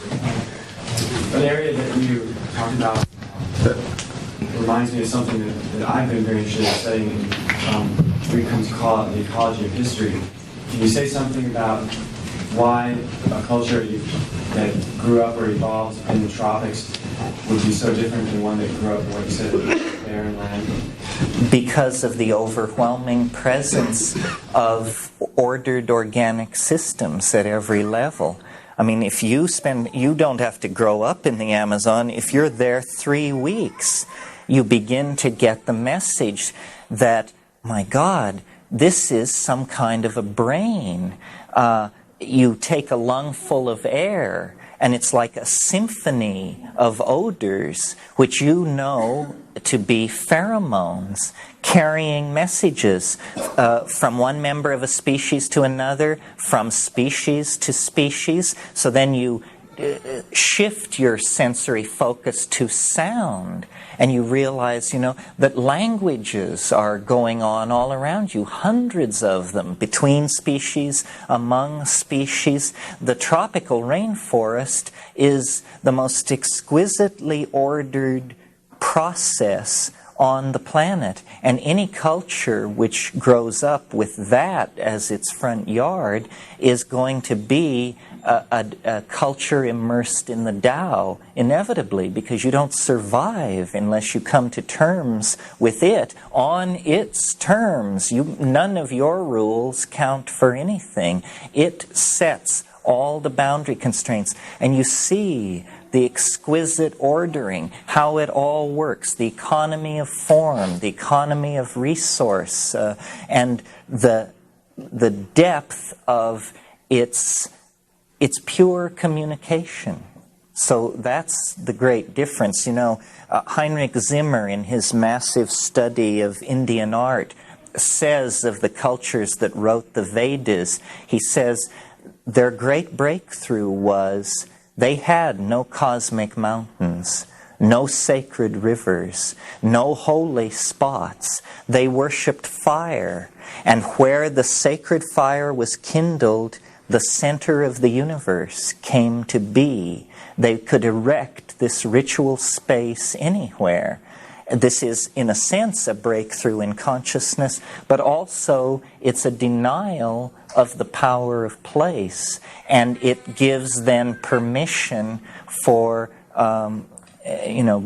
An area that you talked about that reminds me of something that I've been very interested in studying when it comes to the ecology of history. Can you say something about why a culture that grew up or evolved in the tropics would be so different than one that grew up, like you said, barren land? Because of the overwhelming presence of ordered organic systems at every level. I mean, if you don't have to grow up in the Amazon. If you're there 3 weeks, you begin to get the message that, my God, this is some kind of a brain. You take a lungful of air, and it's like a symphony of odors, which you know to be pheromones, carrying messages from one member of a species to another, from species to species. So then you shift your sensory focus to sound, and you realize, that languages are going on all around you, hundreds of them, between species, among species. The tropical rainforest is the most exquisitely ordered process on the planet, and any culture which grows up with that as its front yard is going to be a culture immersed in the Tao, inevitably, because you don't survive unless you come to terms with it on its terms. None of your rules count for anything. It sets all the boundary constraints, and you see the exquisite ordering, how it all works, the economy of form, the economy of resource, and the depth of its pure communication. So that's the great difference. Heinrich Zimmer, in his massive study of Indian art, says of the cultures that wrote the Vedas, he says, their great breakthrough was they had no cosmic mountains, no sacred rivers, no holy spots. They worshipped fire, and where the sacred fire was kindled, the center of the universe came to be. They could erect this ritual space anywhere. This is, in a sense, a breakthrough in consciousness, but also it's a denial of the power of place, and it gives then permission for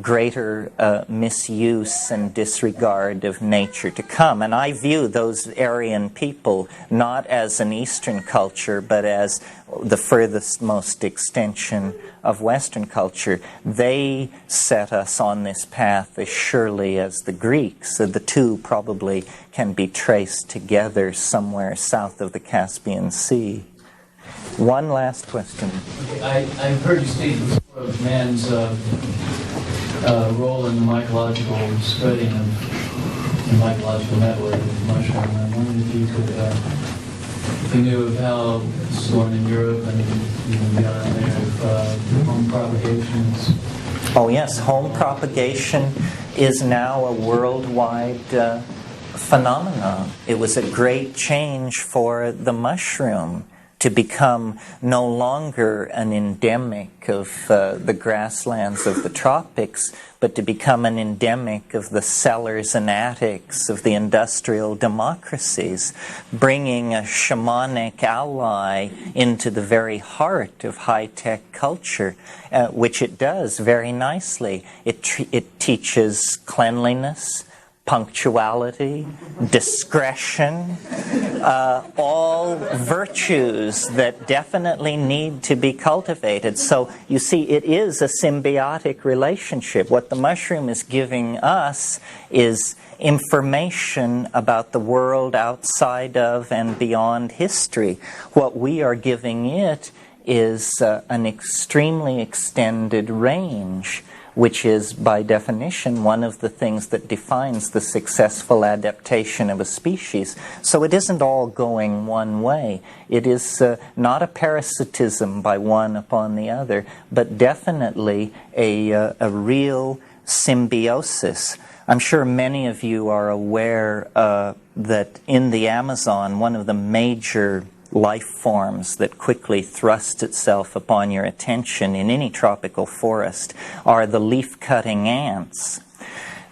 greater misuse and disregard of nature to come. And I view those Aryan people not as an Eastern culture, but as the furthest most extension of Western culture. They set us on this path as surely as the Greeks. So the two probably can be traced together somewhere south of the Caspian Sea. One last question. I've heard you speak before of man's role in the mycological spreading of the mycological network of the mushroom. I wondered if you could, if you knew of how this is going in Europe and even beyond there, of home propagations. Oh yes, home propagation is now a worldwide phenomenon. It was a great change for the mushroom to become no longer an endemic of the grasslands of the tropics, but to become an endemic of the cellars and attics of the industrial democracies, bringing a shamanic ally into the very heart of high-tech culture, which it does very nicely. It teaches cleanliness, punctuality, discretion, all virtues that definitely need to be cultivated. So you see, it is a symbiotic relationship. What the mushroom is giving us is information about the world outside of and beyond history. What we are giving it is an extremely extended range, which is, by definition, one of the things that defines the successful adaptation of a species. So it isn't all going one way. It is not a parasitism by one upon the other, but definitely a real symbiosis. I'm sure many of you are aware that in the Amazon, one of the major life forms that quickly thrust itself upon your attention in any tropical forest are the leaf-cutting ants.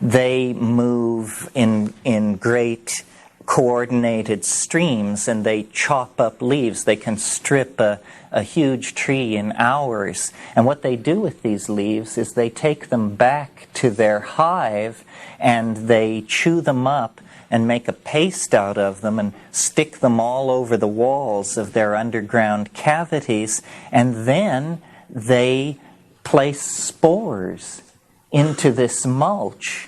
they move in great coordinated streams, and they chop up leaves. They can strip a huge tree in hours. And what they do with these leaves is they take them back to their hive and they chew them up and make a paste out of them and stick them all over the walls of their underground cavities, and then they place spores into this mulch.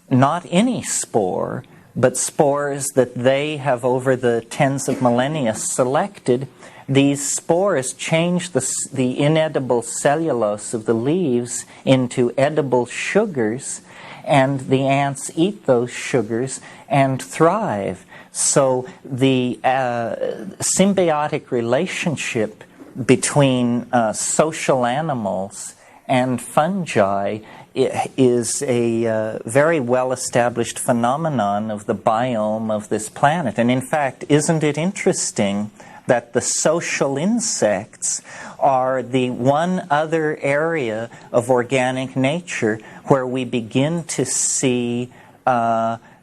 Not any spore, but spores that they have over the tens of millennia selected. These spores change the inedible cellulose of the leaves into edible sugars, and the ants eat those sugars and thrive. So the symbiotic relationship between social animals and fungi is a very well-established phenomenon of the biome of this planet. And in fact, isn't it interesting that the social insects are the one other area of organic nature where we begin to see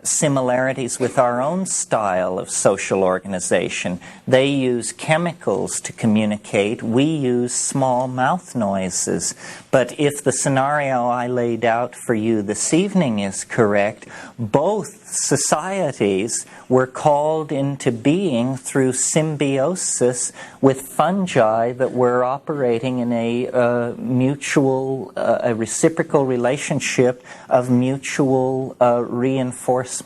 similarities with our own style of social organization. They use chemicals to communicate. We use small mouth noises. But if the scenario I laid out for you this evening is correct, both societies were called into being through symbiosis with fungi that were operating in a mutual, a reciprocal relationship of mutual reinforcement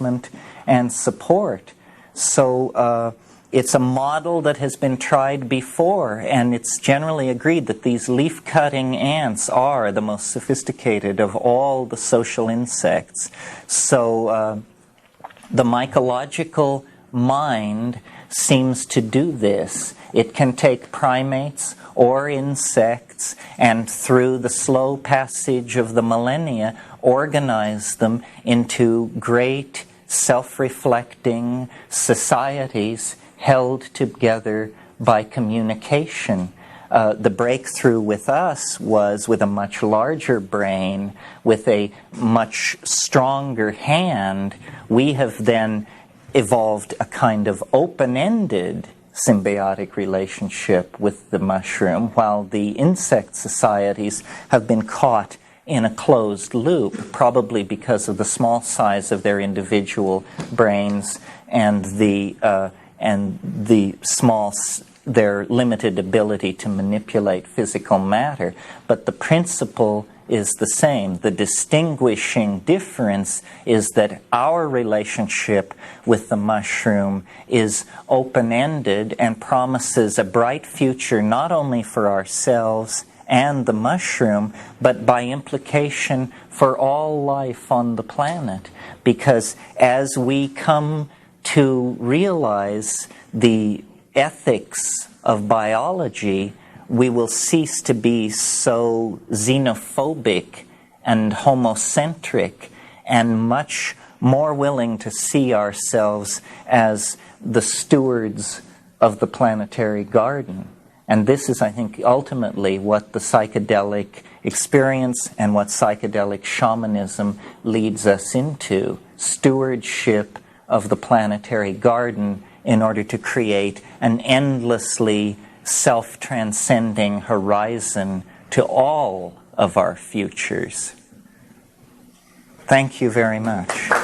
and support. So it's a model that has been tried before, and it's generally agreed that these leaf-cutting ants are the most sophisticated of all the social insects. So the mycological mind seems to do this. It can take primates or insects and through the slow passage of the millennia organize them into great self-reflecting societies held together by communication. The breakthrough with us was with a much larger brain, with a much stronger hand. We have then evolved a kind of open-ended symbiotic relationship with the mushroom, while the insect societies have been caught in a closed loop, probably because of the small size of their individual brains and their limited ability to manipulate physical matter. But the principle is the same. The distinguishing difference is that our relationship with the mushroom is open-ended and promises a bright future not only for ourselves and the mushroom, but by implication for all life on the planet. Because as we come to realize the ethics of biology, we will cease to be so xenophobic and homocentric and much more willing to see ourselves as the stewards of the planetary garden. And this is, I think, ultimately what the psychedelic experience and what psychedelic shamanism leads us into: stewardship of the planetary garden in order to create an endlessly self-transcending horizon to all of our futures. Thank you very much.